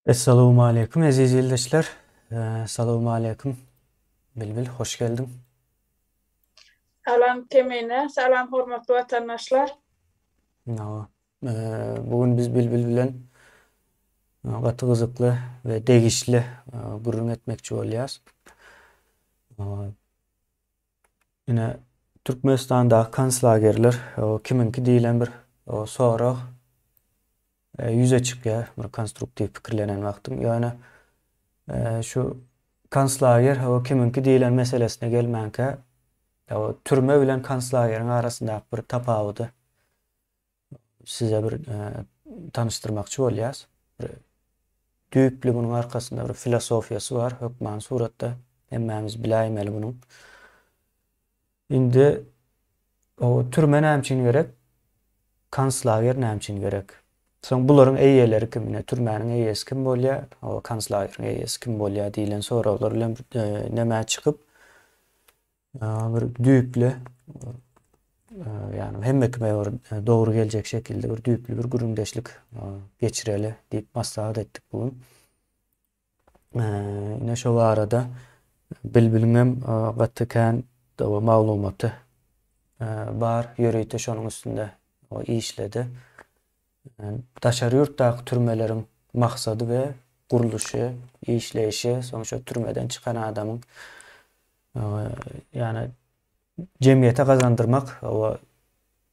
Assalamu alaikum aziz yoldaşlar. Assalamu alaikum. Bilbil, hoş geldin. Salam Temine, salam hormatly vatandaşlar. No, bugün biz Bilbil bilen gaty gyzykly we degişli gurrun etmekçi bolýas. Ine Türkmenistan'da konslagerler kiminki diýilen bir sorag yüze çykýar, bir konstruktiv pikirlenen wagtym. Ýani şu konslager kiminki diýilen meselesine gelmänkä türme bilen konslageriň arasyndaky bir tapawudy size bir tanıştırmakçı bolýas. Bir düýpli bunyň arkasynda bir filosofiýasy bar, hökman suratda hemmemiz biläýmeli bunyň. Indi o türme näme gerek? Konslager näme gerek? Soň bularyň eýeleri kim? Türmäniň eýesi kim bolýar? O konslageriň eýesi kim bolýar diýilen sorawlar bilen näme çykyp bir düýpli yani hemmekime doğru gelecek şekilde bir düýpli bir gurundeşlik geçireli diýip maslahat etdik bugün. Ine şo arada bilbilmem gatykän o maglumaty bar ýöreýte şonuň üstünde o işledi. Daşary ýurtdaky türmeleriň maksady we guruluşy, işleýişi, soňça türmeden çykan adamyň yani cemiyete kazandırmak o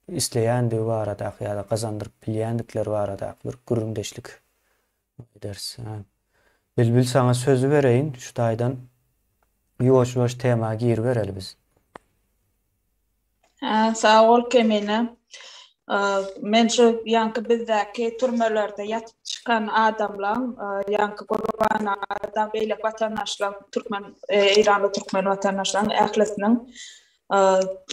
isleýändir barada ýa-da kazandyryp bilýändikleri barada bir gurundeşlik dersi. Bilbil sana sözü bereýin, şu taýdan ýoş-ýoş tema gir bereli biz. Sağ ol Kemine. Men şu ýanky bizdäki türmelerde ýatyp çykan adamlar, ýanky gurban adam beýle vatandaşlar, Türkmen İranly Türkmen vatandaşlaryň ählisiniň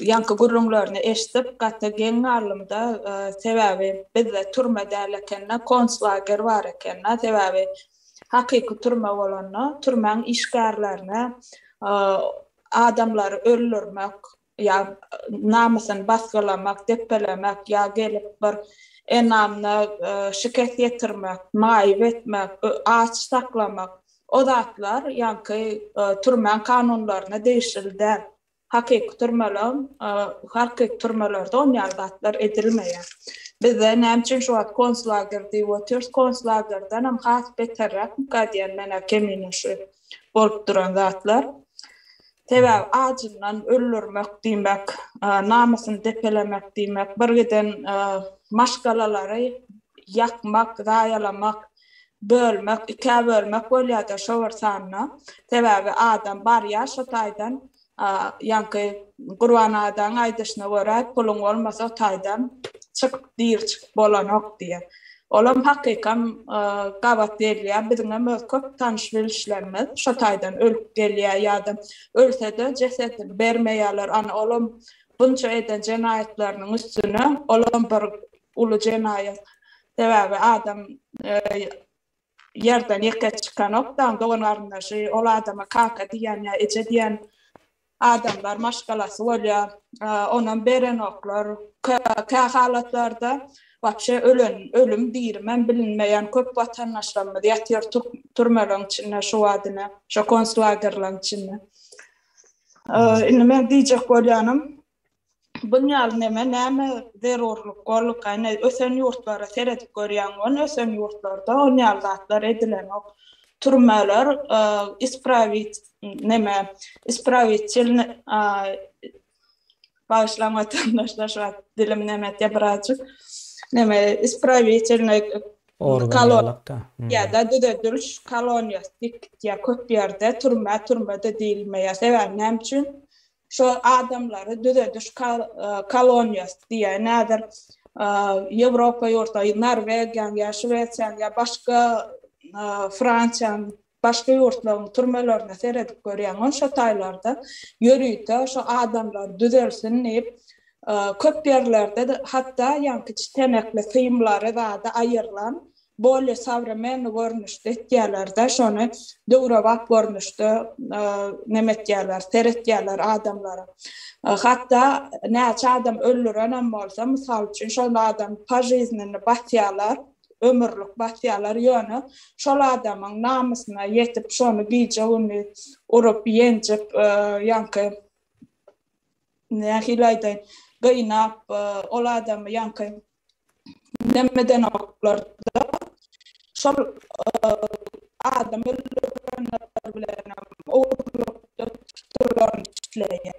ýanky gurrunlaryny eşitip gaty geňarlymda sebäbi bizde türme derlekenne konslager bar ekenne sebäbi hakyky türme bolany türmeň işgärlerini adamlary öldürmek ya namusyny baskalamak, depelemek ya gelip bir enamna şikayet getirmek, maýyp etmek, aç saklamak o zatlar ýanky türmeň kanunlaryna değişildi. Hakyky türmelerde onýar zatlar edilmeýär. Bizde näme üçin şu wagt konslager diýip konslagerden hem has beterrak mukaddiýen mena kemine şu bolup duran zatlar. Sebäbi ajyndan öldürmek diýmek, namusyny depelemek diýmek, birgiden maşgalalary ýakmak, daýalamak, bölmek, iki bölmek bolýar-da şowar sanna. Sebäbi adam barýar şo taýdan ýanky gurban adam aýdyşyna görä puluň bolmasa taýdan çykyp diýir bolanok diýe. Olam hakykam gabat derler, bizden köp tanış bilişlerimiz, şo taýdan ölüp gelýär ýa-da ölse-de cesedini bermeýärler. Ana olam bunça eden jenaýetleriniň üstüne olam bir uly jenaýet. Sebäbi adam ýerden ýeke çykanokdan doganarynda ol adama kaka diýen ýa eje diýen adamlar maşgalasy bolýar. Onan berenoklar, halatlarda wapşe ölüm diýirmen bilinmeýän köp vatandaşlarymyz ýatýar türmeleriň içinde şu wadyna, şu konslagerlaryň içinde. Indi men diýjek bolýanym, bunýal näme zerurluk golluk aýna ösen ýurtlara seredip görýän ösen ýurtlarda onýal zatlar edilen ok türmeler ispravitçil bağışlan vatandaşlar şu an dilim näme birazcık ispravitçil Organlykda ýa-da düdediliş koloniýasy ýa köp ýerde türmede diýilmeýär. Sebäbi näme üçin şu adamlary düdediş koloniýasy diýär. Näder Ýewropa ýurtda, Norwegiýa ýa Şweýçarýa ýa başga Fransiýa başga ýurtlaryň türmelerine seredip görýän şo taýlarda ýörüýte şo adamlar düzelsin diýip köp ýerlerde hatda ýanky tenekli filmlary da aýyrlan bolýa savremen görnüşde etýärler-de şonu döwrewak görnüşde nemetýärler, seretýärler adamlara. Hatda näçe adam öldüren bolsa, mysal üçin şol adam pajiznini batýarlar ömürlük batyalar yönü şol adamın namusuna yetip şonu giýje onu urup ýenjip ýanky nähilaýdan gynap ol adamy ýanky nemeden oklarda şol adam öldürgenler bilen oğurlukda tutulan işleýär.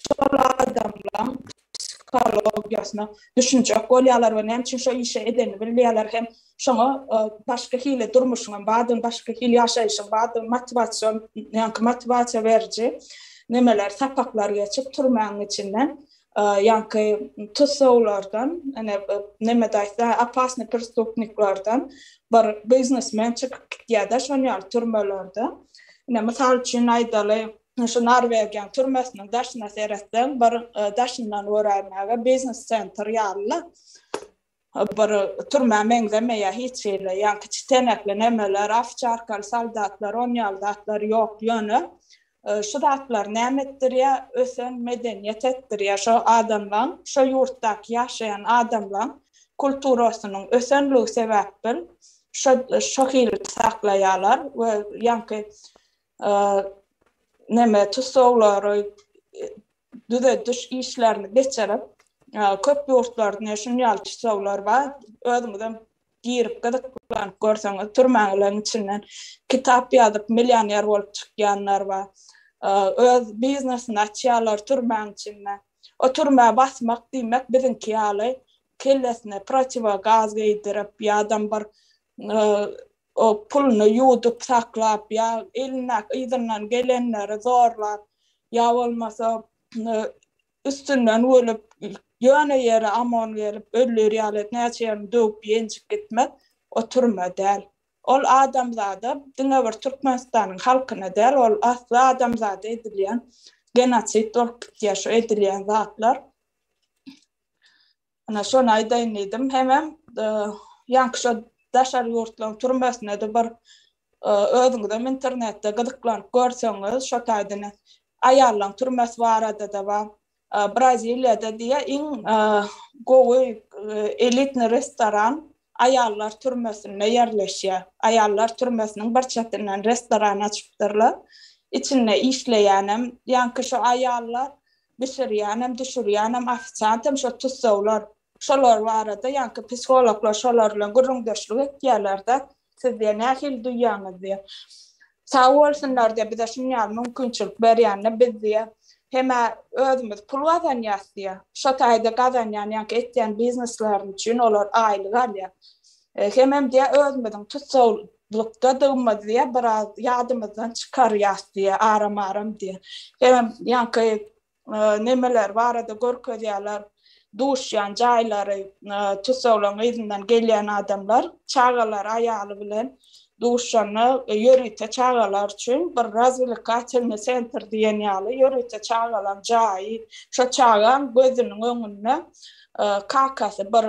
Şol adamlar psikologiýasyna düşünjek bolýarlar we näme üçin şo işe edeni bilýärler hem şoňa başga hile durmuşyň badyň başga hile ýaşaýyşyň badyň motivasiýon ýanky motivasiýa berji nemeler sapaklar geçip turmagyň içinden ýanky tutsaglardan neme daýsa opasny prestupniklardan bir biznesmen çykyp gitýär-de şoňa turmalarda. Misal üçin aýdaly şu Norvegiýa türmesynyň daşyna seretden bir daşyndan öwrenmäge business center ýaly. Bir türme meňzemeýä hiç şeýle ýanky çitenekli nemeler, afçarkal soldatlar, onýaldatlar ýok ýöne. Şu datlar näme etdirýär? Ösen medeniýet etdirýär şo adamlar, şo ýurtdaky ýaşaýan adamlar kulturasynyň ösenligi sebäpli şo hili saklaýarlar we ýanky neme tutsaglar düze düş işlerini geçirip köp ýurtlarda şunýal tutsaglar bar özüňizden girip gadyklanyp görseňiz türmäňiň içinden kitap ýazyp millioner bolup çykýanlar bar. Öz biznesini açýarlar türmäň içinden. O türmä basmak diýmek biziňki ýaly kellesine protivogaz giydirip ýa-da bir o pulunu ýudup saklap ýa elnak ýydan gelenleri zorlap ýa bolmasa üstünden ölüp ýöne ýere amon gelip öldür ýaly näçe döwüp ýenjip gitmek o türme däl. Ol adam zady diňe bir Türkmenistanyň halkyna däl ol asla adam zady edilýän genosit bolup ýaşa edilýän zatlar. Ana şonu aýdaýyn edim hemem ýanky şo daşar ýurtlaryň türmesine de bir özüňizden internetde gadyklanyp görseňiz şo taýdyny aýallaryň türmesi barada da bar. Braziliýada diýe iň gowy elitni restoran aýallar türmesine ýerleşýär. Aýallar türmesiniň bir çetinden restoran açypdyrlar. İçinde işleýänem ýanky şo aýallar bişirýänem, düşürýänem, ofisiantam şo tutsaglar şolar barada ýanky psikologlar şolar bilen gürrüňdeşlik etýärler-de siz nähil duýýaňyz diýe. Sağ bolsunlar diýe bize şunýal mümkinçilik berýänler biz diýe heme özümüz pul gazanýas diýe. Şo taýda gazanýan ýanky etýän bizneslerin üçin olar aýlyk alýar. Hemem diýe özümizden tutsaglykda dygmaz diýe biraz ýadymyzdan çykarýas diýe aram diýe. Hemem ýanky nemeler barada görkezýärler duşyan jaýlary tutsaglaryň ýyzyndan gelýän adamlar çagalar aýaly bilen duşany ýörüte çagalar üçin bir razwilkaçyny center diýen ýaly ýörüte çagalan jaý şo çagan gözüniň öňünde kakasy bir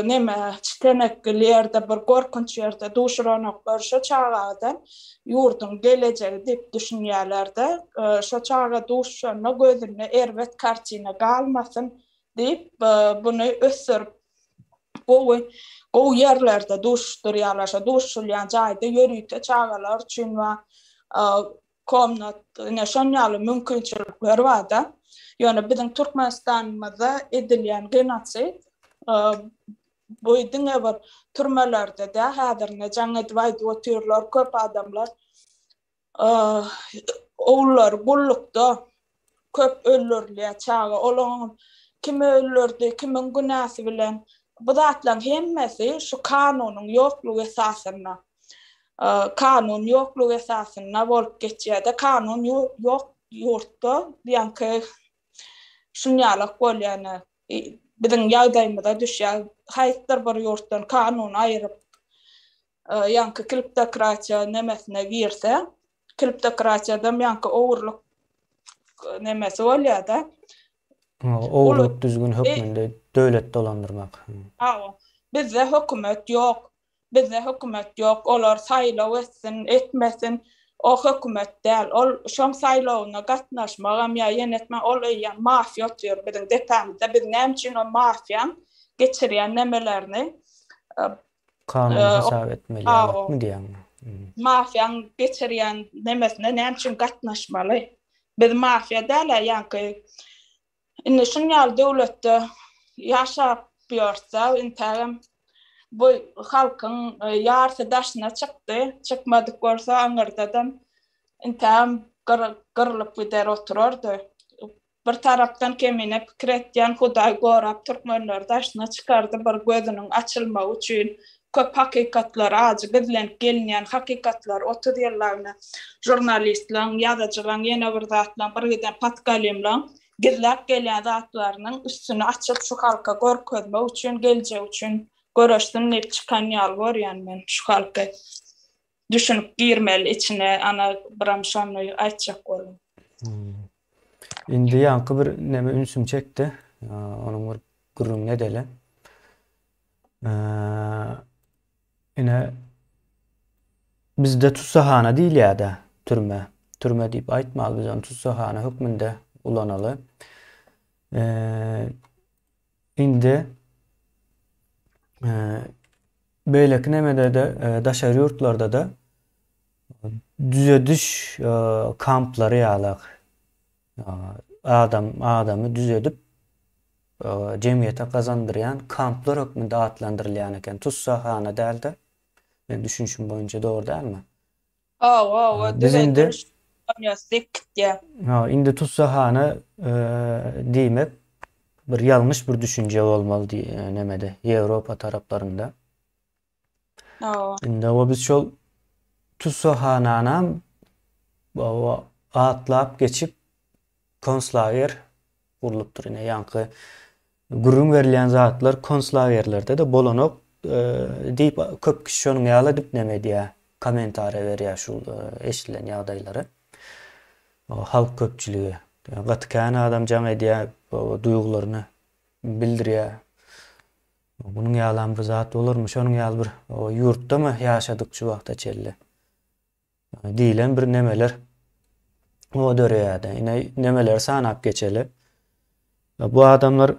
neme çiteneklerde bir gorkunç ýerde duşranoklar şo çagadan ýurdun gelejegi diýip düşünýärler-de şo çaga duşany gözüne erwet kartina galmasyn diýip bunu ösürüp gowy ýerlerde duşdurýarlar, şo duşulýan jaýda ýörüte çagalar üçin we komnat şonýaly mümkinçilikler bar-da. Ýöne biziň Türkmenistanymyzda edilýän genosit bu diňe bir türmelerde de häzir jaňa diýip oturýarlar köp adamlar oğullar gullukda köp öldürülýär çaga olan kim öldürdi kimin günäsi bilen bu zatlaryň hemmesi şu kanunyň ýoklugy esasyna kanun ýoklugy esasyna bolup geçýär-de kanun ýok ýurtda ýanky şunýaly bolýany biziň ýagdaýymyzda düşýär haýtlar bir ýurtdan kanun aýryp ýanky kleptokratiýa nemesine girse kleptokratiýada ýanky owurlyk nemesi bolýar-da. Owurlyk düzgün hökmünde döwlet dolandyrmak. Bizde hökümet ýok. Bizde hökümet ýok. Olar saýlaw etsin, etmesin. O hökümet däl. Ol şoň saýlawyna gatnaşmagam ýa ýenetme ol ýa mafiýa ýör biziň depamyzda biz näme üçin o mafiýa geçirýän nemelerini Kanunu hasap etmeli alak o mı diýen? mafiýaň geçirýän nemesine näme üçin gatnaşmaly? Biz mafiýa däl ýa-ni indi şuňal döwletde ýaşap ýörse intägem bu halkyň ýarty daşyna çykdy, çykmadyk bolsa aňyrdadam intägem gyrlyp gider oturardy. Bir tarapdan kemine pikir etýän Hudaý gorap türkmenler daşyna çykardy bir gözüniň açylmagy üçin. Köp hakykatlar azy bilen gelýän hakykatlar 30 ýyllarna jurnalistlaň, ýazyjylaň, ýene bir zatlaň, bir giden patgalemlaň gizläp gelýän zatlarynyň üstüni açyp şu halka gorkezmek üçin, geljek üçin göreşdim ne çykan ýal görýän men şu halka düşünüp girmeli içine ana biram şonu aýtjak bolum. Indi ýanky bir neme ünsüm çekdi. Onuň bir gürrüň nedeli. Ine bizde tutsahana diýil ýa-da türme. Türme diýip aýtmaly biz onu tutsahana hükmünde ulanaly. Indi beýleki nemede de daşary ýurtlarda da düzediş kamplary ýalak. Adamy düzedip jemgyýete gazandyrýan kamplar hökmünde adlandyrylýan eken. Tutsahana däl-de. Men düşünşüm boýunça dogry dälmi? Biz indi indi tutsahana diýmek bir ýalňyş bir düşünje bolmaly nemede Ýewropa taraplarynda. Indi o biz şol tutsahananam atlap geçip konslager gurulypdyr. Ýanky gürrüň berilýän zatlar konslagerlerde de bolanok diýip köp kişi şonuň ýaly dip neme diýär, kommentary berýär şu eşilen ýagdaýlary. Halk köpçüligi, gatykän adam jam edýär, duýgularyny bildirýär. Bunuň ýalan bir zat bolarmy? Şonuň ýaly bir ýurtdamy ýaşadyk şu wagta çelli. Diýilen bir nemeler o döreýärdi. Ine nemeler sanap geçeli. Bu adamlar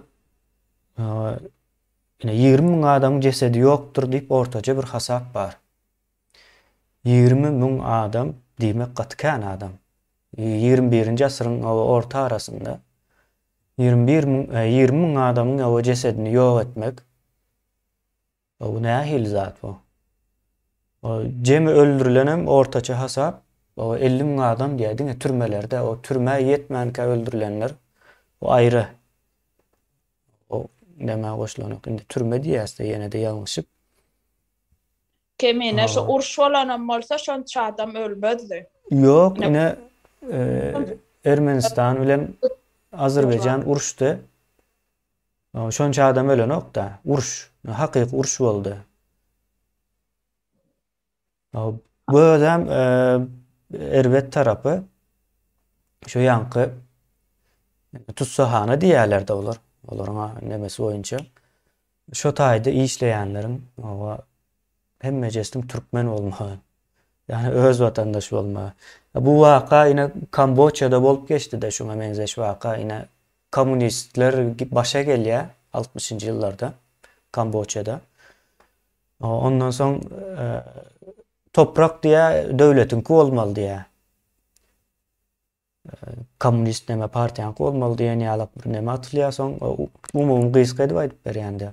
ine 20 000 adamyň jesedi ýokdur diýip ortaça bir hasap bar. 20 000 adam diýmek gatykän adam. 21-nji asyryň orta arasynda 20 000 adamyň o jesedini ýok etmek. O nähil zat bu? O jemi öldürilenem ortaça hasap o 50 000 adam diýdi. Türmelerde o türme ýetmänkä öldürilenler o aýry. O neme goşulanyk. Indi türme diýäsde ýene de ýalňyşyp. Kemine şu uruş bolanam bolsa şonça adam ölmezdi. Ýok, ine Ermenistan bilen Azerbaýjan uruşdy. Şonça adam ölenok da uruş, hakyky uruş boldy. Bu adam Erbet tarapy şu ýanky tutsahana diýerler-de olar. Olaryň nemesi boýunça. Şo taýda işleýänleriň hemmejesiniň türkmen bolmagy. Yani öz watandaş bolmagy. Bu waka ine Kamboçya'da bolup geçdi de şoňa menzeş waka ine komünistler başa gelýär 60-njy ýyllarda Kamboçya'da. Ondan soň toprak diye döwletinki bolmaly diye. Komünist neme partiýanky bolmaly diýen ýalak bir neme atylýarsoň umumy gysga edip aýdyp berýändir.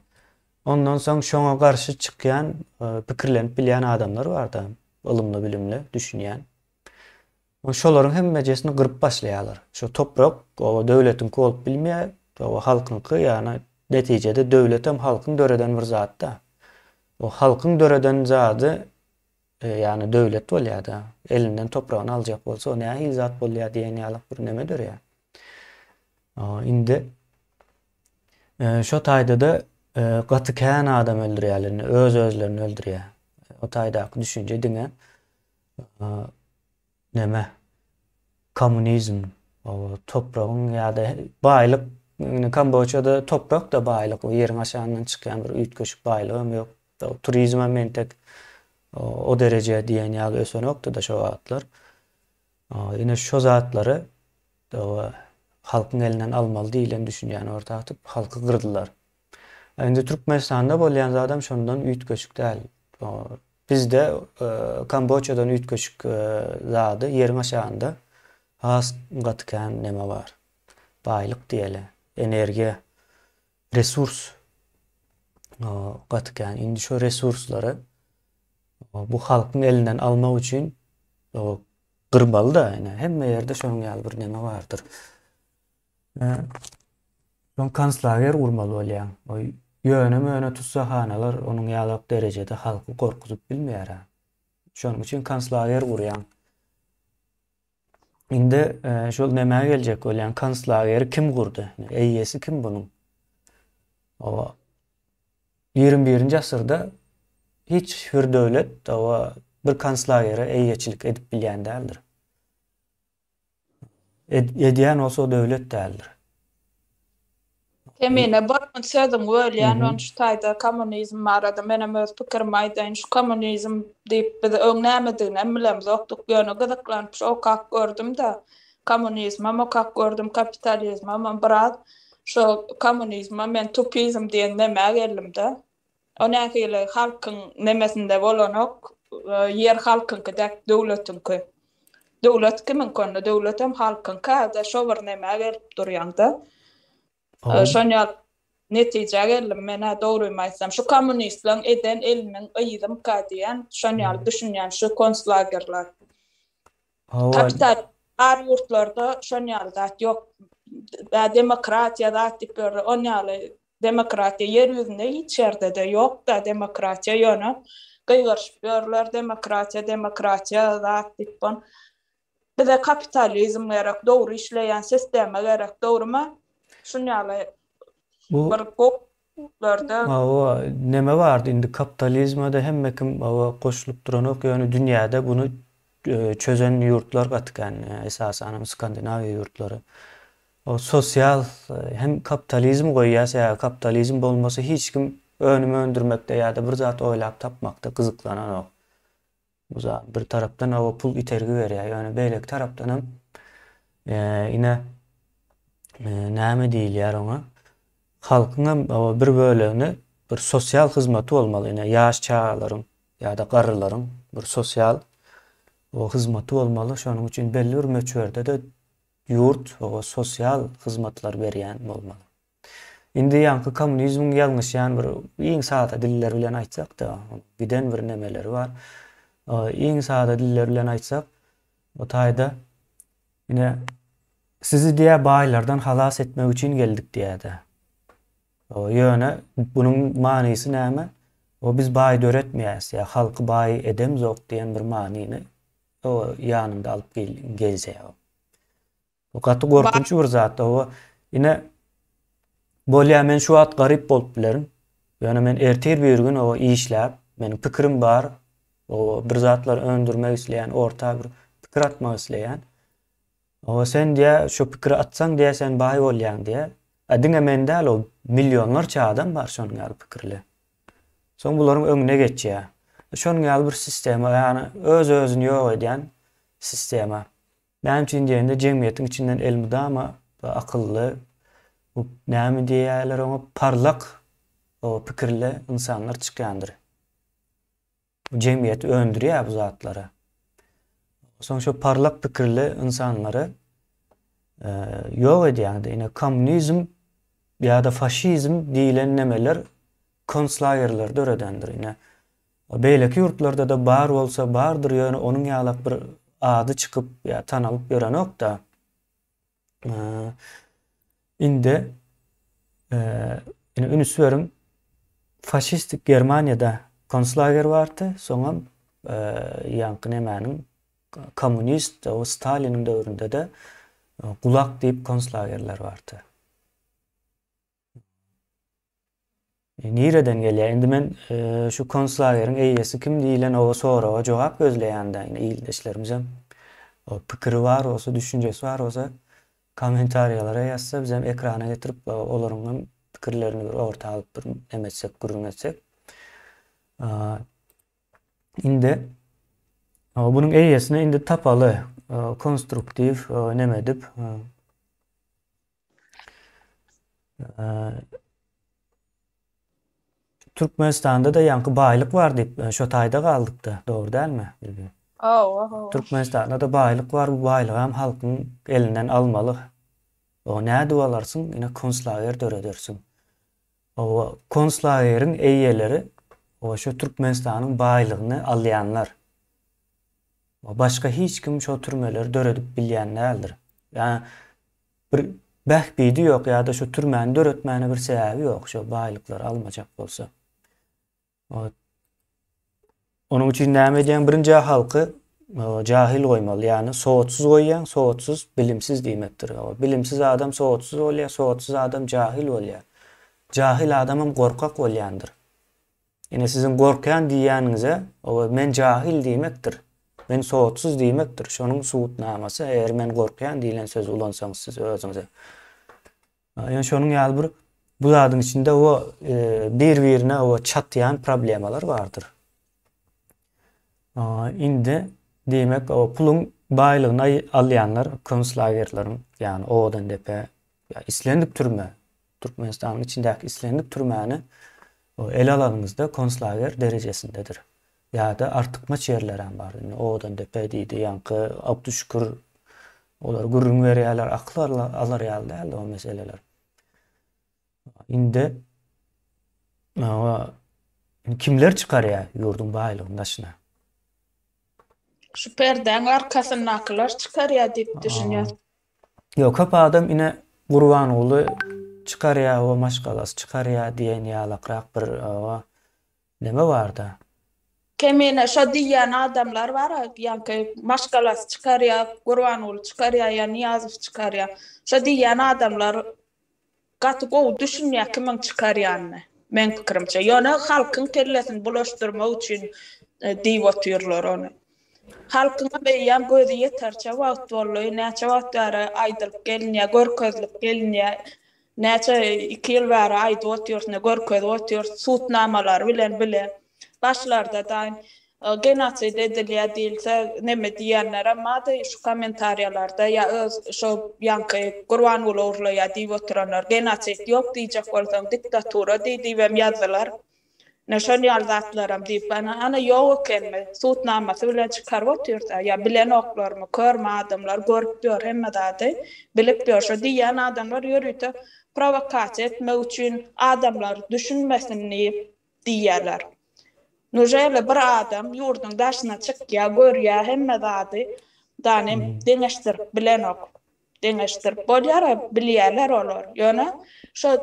Ondan soň şoňa garşy çykýan, pikirlenip bilýän adamlar bar da, ilimli, bilimli, düşünýän. Şolaryň hemmejesini gyryp başlaýarlar. Şu toprak o döwletinki bolup bilmeýär, o halkynky, ýani netijede döwlet hem halkyň döreden bir zat da. O halkyň döreden zady yani döwlet bolýar da, elinden topragyny aljak bolsa o nähil zat bolýar diýen ýaly bir nemedir ýa. Indi şo taýda da gatykän adam öldürýärler, öz-özlerini öldürýär. O taýdaky düşünje diňe neme komünizm, o topragyň ýa-da baýlyk, Kamboçya'da toprak da baýlyk, o ýeriň aşagyndan çykýan bir üýtgeşik baýlygym ýok. Turizme mentek o derece diýen ýaly ösenokdy da şo zatlar. Ine şo zatlary halkyň elinden almaly diýilen düşünýän orta atyp halky gyrdylar. Indi Türkmenistan'da bolýan zadam şondan üýt göçük däl. Bizde Kamboçyadan üýt göçük zady ýeriň aşagynda has gatykän neme bar. Baýlyk diýeli, energiýa, resurs gatykän. Indi şo resurslary bu halkyň elinden almak üçin gyrbaly da, hemme ýerde şonuň ýaly bir neme bardyr. Şoň konslager urmaly bolýan. Ýöne möne tutsahanalar onuň ýaly derejede halky gorkuzyp bilmeýär. Şonuň üçin konslager urýan. Indi şol nämäge geljek bolýan konslageri kim gurdy? Eýesi kim bunuň? 21-nji asyrda hiç bir döwlet bir konslagere eýeçilik edip bilýän däldir. Edýän olsa o döwlet däldir. Emine barman sözüm ölýän on şu taýda kommunizm barada menem öz pikirim aýdaýyn. Şu kommunizm diýip biz öňnämediňi bilemiz. Oktuk ýöne gyzyklanýar. O kak gördüm da kommunizm ama kak gördüm kapitalizm ama biraz şu kommunizm men tupizm diýen näme geldim de. Ona nähili halkyň nemesinde bolanok ýer halkynky döwletiňki. Döwlet kimin konu? Döwlet hem halkynka da şo bir näme gelip durýanda. Şonýal netije geldim mena dogruýmaýsam şu kommunistlaryň eden eliniň ýyzym kadiýan şonýal düşünýän şu konslagerler. Kapital ýurtlarda şonýal zat ýok. Demokratiýa zat diýip onýal demokratiýa ýer ýüzünde hiç ýerde de ýok da demokratiýa ýöne gygyrşyp ýörler demokratiýa zat diýip bize kapitalizm gerek, dogry işleýän sistema gerek, dogrymy? Şunýaly bir goplarda neme bardy indi kapitalizmde hemme kim goşulyp duranok ýöne dünýäde bunu çözen ýurtlar gatykän esasan Skandinawiýa ýurtlary. O sosial hem kapitalizm goýýasa kapitalizm bolmasa hiç kim önüme öndürmekde ýa-da bir zat oýlap tapmakda gyzyklanan ok. Bu zat bir tarapdan pul itergi berýär. Ýöne beýleki tarapdan hem ine näme diýilýär oňa? Halkyň bir bölegini bir sosial hyzmaty bolmaly. Ýaş çağalaryň ýa-da garrylaryň bir sosial hyzmaty bolmaly. Şonuň üçin belli bir möçberde de ýurt sosial hyzmatlar berýän bolmaly. Indi ýanky kommunizmiň ýalňyşýan bir iň sada diller bilen aýtsak da, giden bir nemeleri bar. Iň sada diller bilen aýtsak, o taýda ine sizi diýä baýlardan halas etmek üçin geldik diýär. Ýöne bunuň manysy näme? Biz baý döretmeýäs ýa halky baý edemzok diýen bir manyny ýanynda alyp gelýär. O gaty gorkunç bir zat. Ine bolýa men şu at garyp bolup bilerim. Ýöne men ertir bir gün işläp, meniň pikirim bar. Bir zatlar öndürmek isleýän, orta bir pikir atmak isleýän. Sen diýä şu pikiri atsaň diýä sen baý bolýan diýä. Diňe men däl milyonlarça adam bar şonuň ýaly pikirli. Soň bularyň öňüne geçýär. Şonuň ýaly bir sistema, ýani öz-özüni ýok edýän sistema. Benim için diýende jemgyýetiň içinden elmydama akylly, näme diýýärler oňa parlak pikirli insanlar çykýandyr. Jemgyýet öndürýär bu zatlara. Soň şu parlak pikirli insanlary ýok edýärdi. Ine kommunizm ýa-da faşizm diýilen nemeler konslagerler döredendir. Ine beýleki ýurtlarda da bar bolsa bardyr, ýöne onuň ýalap bir ady çykyp ýa tanalyp ýörenok da. Indi ünsüwerim faşistik Germaniýada konslager bardy, soňam ýanky nemäniň komünist Staliniň döwründe de gulak diýip konslagerler bardy. Nireden gelýär? Indi men şu konslageriň eýesi kim diýilen soraga jogap gözleýände ildeşlerimizem pikiri bar olsa, düşünjesi bar olsa kommentariýalara ýazsa bizem ekrana getirip olaryň pikirlerini bir orta alyp bir emetsek, gürrüňetsek. Indi bunuň eýesine indi tapaly, konstruktiv neme edip Türkmenistan'da da yankı baylık var deyip şu tayda kaldık da. Doğru değil mi? Türkmenistan'da da baylık var. Bu baylığı hem halkın elinden almalı. O ne dualarsın? Yine konslager döredersin. O konslagerin eyyeleri o şu Türkmenistan'ın baylığını alayanlar. O başka hiç kim şu türmeleri döredip bilyen değildir. Yani bir behbidi yok ya da şu türmeni döretmene bir sebebi yok. Şu baylıkları almayacak olsa. Onun için devam ediyen birinci halkı cahil koymalı. Yani soğutsuz koyyan, soğutsuz bilimsiz demektir. Bilimsiz adam soğutsuz oluyor, soğutsuz adam cahil oluyor. Cahil adamım korkak olyandır. Yine sizin korkayan diyeninize men cahil demektir. Men soğutsuz demektir. Şunun suutnaması eğer men korkayan diyen söz ulansanız siz özünüze. Yani şunun yalbır bu zadın içinde o bir-birine o çatlayan problemalar vardır. Indi demek o pulun baylığını alayanlar konslagerlerin yani odan depe ya islendik türme Türkmenistan'ın içindeki islendik türmeni o el alanınızda konslager derecesindedir. Ya da artıkmaç yerleren var. Yani odan depe deydi yankı Abdüşkür olar gurrun veriyalar aklarla alır yalda o meseleler. Indi kimler çıkar ya yurdun baylığının başına? Şu perden arkasındakiler çıkar ya deyip düşünüyor. Yok hep adam yine Gurbanoğlu çıkar ya o maşgalas çıkar ya diyen yalakrak bir neme var da. Kemine şu diyen adamlar var yani maşgalas çıkar ya, Gurbanoğlu çıkar ya, Niyazov çıkar ya. Şu diyen adamlar katı o düşünüyor kimin çıkar yani. Men fikrimce. Yani halkın kellesini bulaştırmak için deyip oturuyorlar onu. Halkına beýän gözi yeterçe wagt bolýar, näçe wagtlara aýdylyp gelýär, görkezlip gelýär. Näçe 2 ýyl bäri aýdy oturýar, görkez oturýar, suutnamalar bilen. Başlarda da genotsid edilýär diýilse, neme diýenler amma da şu kommentariýalarda ya öz şu ýanky Gurbanoğlu urlaýar diýip oturanlar genotsid ýok diýjek bolsaň diktatura diýip ýazdylar. Neşan yaldatlaram deyip ana yok kelme suutnaması bilen çıkarıp otursa ya bilen oklarmı körme adamlar görüp diyor hemme dady bilip diyor şu diýen adamlar ýörüýte provokasiýa etmek üçin adamlar düşünmesini diýerler. Nujele bir adam ýurdun daşyna çykýar görýär hemme dady danem deňeşdir bilen ok deňeşdir bolýar bilýärler olar ýöne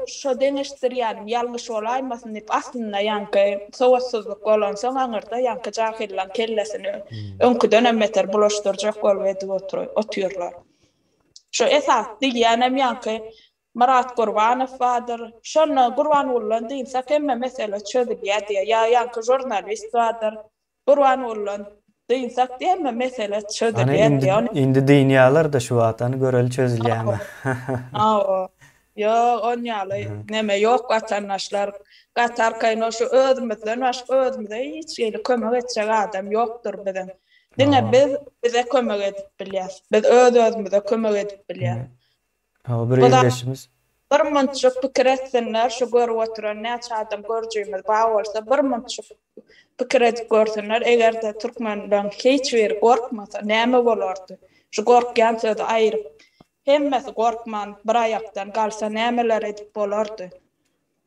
şu deňeşdir ýani ýalňyş bolaýmasyn diýip aslynda ýanky sowatsuzlyk bolan soň aňyrda ýanky jahillan kellesini öňkü dönemeter bulaşdyrjak bolup edip oturýarlar. Şu esas diýenem ýanky Marat Gurbanow vardır. Şonu Gurbanoğlu'ndan diýsek hemme mesele çözülýär diýär. Ya ýanky jurnalist vardır. Gurbanoğlu'ndan diýsek hemme mesele çözülýär diýär. Indi dünýalar da şu wagtany göreli çözülýärmi? Yo, onyaly neme ýok gatanlaşlar. Gatar kaýno şu özümizden başga özümizde hiç ýeli kömek etjek adam ýokdur biziň. Diňe bize kömek edip bilýär. Biz özümizde kömek edip bilýär. Bir ýerleşimiz. Bir munçy pikir etsinler, şu görüp oturan näçe adam görjümiz baý bolsa, bir munçy pikir edip görsinler, eger-de türkmenden hiç bir gorkmasa näme bolardy? Şu gorkýan sözi aýryp hemmesi gorkman bir ayaktan galsa nämeler edip bolardy?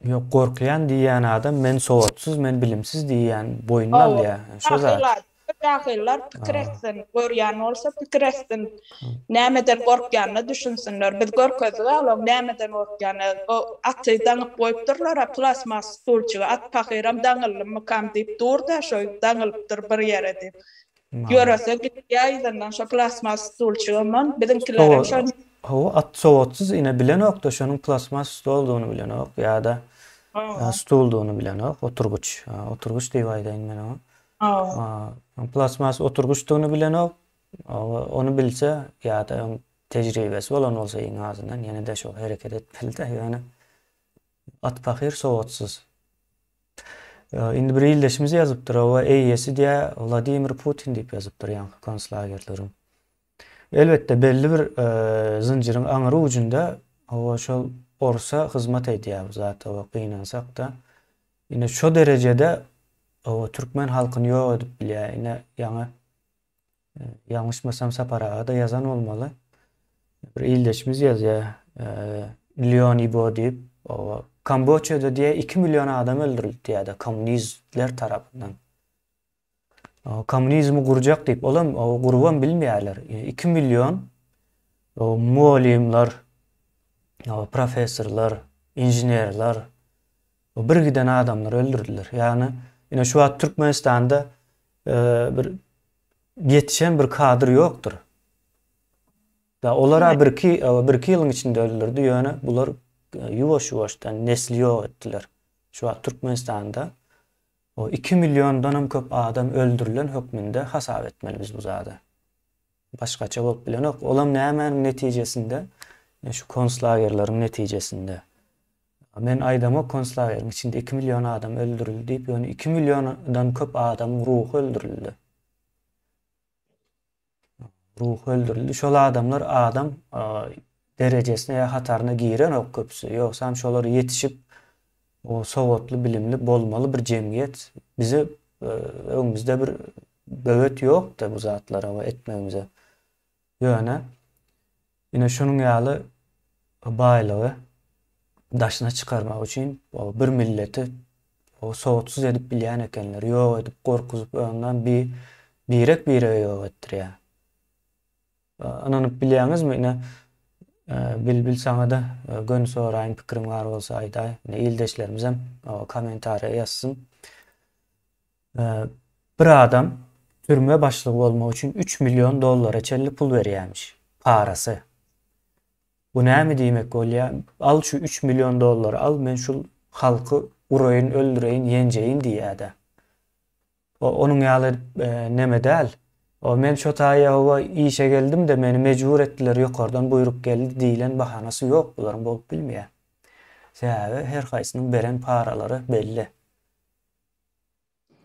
Yok gorkýan diýen adam men sowatsız, men bilimsiz diýen boýundan alýar. Şo zat. Jahillar pikir etsin, görýän bolsa pikir etsin. Nämeden gorkýanyny düşünsinler. Biz görkezige alam nämeden gorkýany o aty daňyp goýupdyrlar, plasmas stulçyga at pakyram daňylmy kam diýip durda, şo daňylypdyr bir ýere diýip. Ýörese gitýärden şo plasmas stulçyga man bizimkiler şo at sowatsız ine bilen okda şonun plasmas stul olduğunu bilen ok ýa-da stul olduğunu bilen ok, oturguç diýip aýdaýyn men onu. Plasmas oturguçluğunu bilen onu bilse ya da tecrübesi olan olsa en azından yine de şu hareket etmeli de yani at pakir soğutsuz. Indi bir ýyldaşymyz ýazypdyr, o eýesi diye Vladimir Putin diýip ýazypdyr ýanky konslagerlerim. Elbette belli bir zincirin aňyry ucunda o şol orsa hyzmat edýär zat o gynansak da Ine şu derecede o Türkmen halkyny ýok edip bilýär. Ine ýaňy ýalňyşmasam Saparaga da yazan olmaly. Bir ildeşimiz ýazýar. Leon Ibo diýip, o Kamboçya'da diye 2 milyon adam öldürüldü diýär komünistler tarapyndan. O komünizmi gurjak diýip, olam o gurwan bilmeýärler. 2 milyon o muallimler, o professorlar, injenerler, o bir giden adamlar öldürdüler. Ýani ine şu wagt Türkmenistanda bir yetişen bir kadr ýokdur. Da olara bir iki ýylyň içinde öldürdi. Ýöne bular ýuwaş-ýuwaşdan nesli ýok etdiler. Şu wagt Türkmenistanda o 2 milyondan köp adam öldürülen hökmünde hasap etmeli biz bu zada. Başgaça bolup bilenok. Olam nämenin netijesinde, şu konslagerlaryň netijesinde. Men aýdama konslagerin içinde 2 milyon adam öldürüldü diýip, ýöne 2 milyondan köp adam ruhy öldürüldü. Ruh öldürüldü. Şol adamlar adam derejesine ýa hataryna giren ok köpsü. Ýoksam şolary yetişip o sowatly bilimli bolmaly bir jemgyýet. Bize öňümizde bir böwet ýok-da bu zatlara etmemize. Ýöne ine şonuň ýaly baýlygy daşyna çykarmak üçin o bir milleti o sowatsuz edip bilýän ekenler. Ýok edip gorkuzyp öňden birek ýok etdirýär. Ananyp bilýäňizmi ine bilbil saňa da gön soraýyn pikirim bar bolsa aýdaý. Ine ildeşlerimiz hem kommentariýa ýazsyn. Bir adam türme başlygy bolmak üçin 3 milyon dollara çelli pul berýärmiş. Parasy. Bu näme diýmek bolýar? Al şu 3 milyon dollary al, men şu halky uraýyn, öldüreýin, ýenjeýin diýär-de. Onuň ýaly näme däl? O men şu taýa işe geldim de meni mejbur etdiler, ýokardan buyruk geldi diýilen bahanasy ýok, bularyň bolup bilmeýär. Sebäbi her haýsynyň beren paralary belli.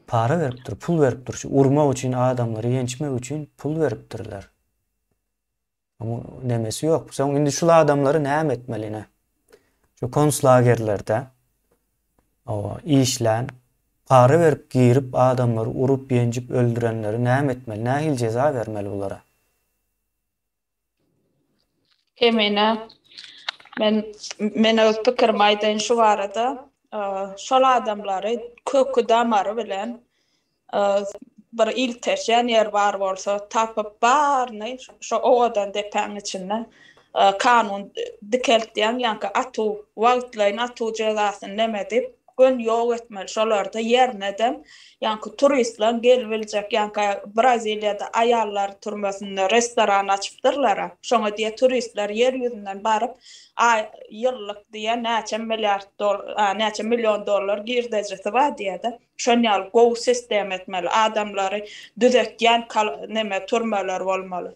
Para beripdir, pul beripdir. Şu urmak üçin, adamlary ýençmek üçin pul beripdirler. Ama nemesi ýok. Soň indi şu adamlary näme etmeline? Şu konslagerlerde o işlen para verip girip adamları urup ýenjip öldürenleri näme etmeli? Nähil ceza vermeli bulara? Emine men öz pikirim aýdaýyn şu barada, şol adamlary kökü damary bilen bir ilteşen yer bar bolsa tapyp barny şu owadan depäň içinde kanun dikeltýän ýa-ni atu wagtlaryň atu jezasyny näme dip gön ýok etmeli şolarda ýerine de ýa-ni turistler gelbiljek ýa-ni Braziliýada aýallar turmasynda restoran açypdyrlar. Şoňa diýe turistler ýer ýüzünden baryp ýyllyk diýe näçe milyon dollar girdejeti bar diýe-de. Şonýal gow sistem etmeli. Adamlary düzekýän näme turmalar bolmaly.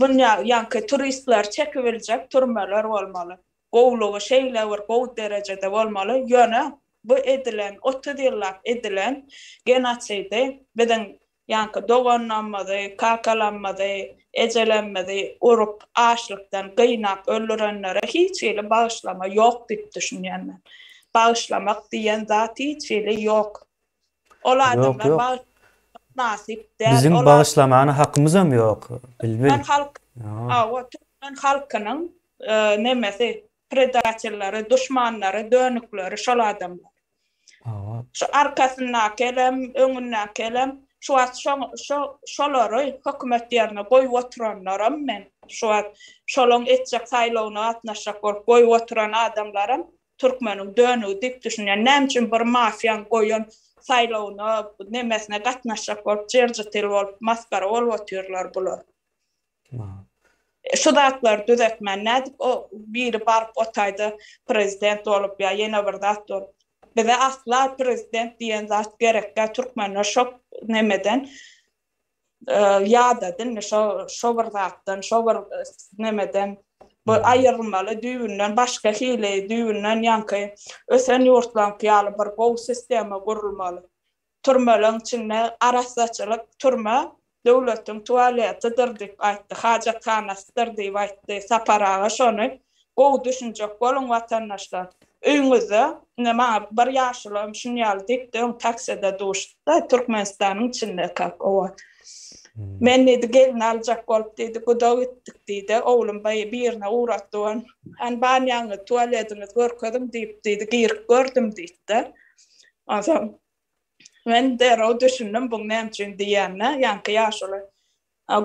Bunya ýa-ni turistler çekibiljek turmalar bolmaly. Gowlugy şeýle bir gow derejede bolmaly. Ýöne bu edilen 30 ýyllap edilen genosidi biziň ýa-ni doganlanmady, kakalanmady, ejelenmedi, urup açlykdan gynap öldürenlere hiç ýyly bağışlama ýok diýip düşünýän men. Bağışlamak diýen zat hiç ýyly ýok. Ol adamlar nasip däl. Bizim bağışlamany hakkymyzam ýok. Bilbil. Men halkynyň nemesi predatorlary, düşmanlary, dönükleri şol adamlar. Şu arkasyndan kelem, öňünden kelem, şu şolary hökümet ýerine goýup oturanlaram men. Şolaryň etjek saýlawyna atnaşak bolup goýup oturan adamlarym türkmeniň dönügi diýip düşünýär. Näme üçin bir mafiýan goýun saýlawyna nemesine gatnaşak bolup jerjetil bolup maskara bolup oturýarlar bular. Şu zatlar düzeltmen nädik? O biri barıp otaýda prezident bolup ýa ýene bir zat bolup. Bize asla prezident diýen zat gerekkä türkmenler şok nemeden ýadadyn şo bir zatdan, şo bir nemeden bu aýyrmaly düýünden başga hile düýünden ýa-ni ösen ýurtlaryň ýaly bir gow sistemi gurulmaly. Turmalyň içinde arasaçylyk turma döwletiň tualetidir diýip aýtdy, hajatxanasydyr diýip aýtdy. Saparaga şonu gow düşünjek bolun watandaşlar. Öňüňizde näme bir ýaşylym şunyal dikdiň taksida duşda Türkmenistanyň içinde kap owa. Men dedi gelin aljak bolup dedi godaw etdik dedi. Oglum baý birine uğratdyň. Han banýaňy tualetini görkedim diýip dedi girip gördüm diýdi. Azam men derä düşündim bu näme üçin diýende ýanky ýaşyly.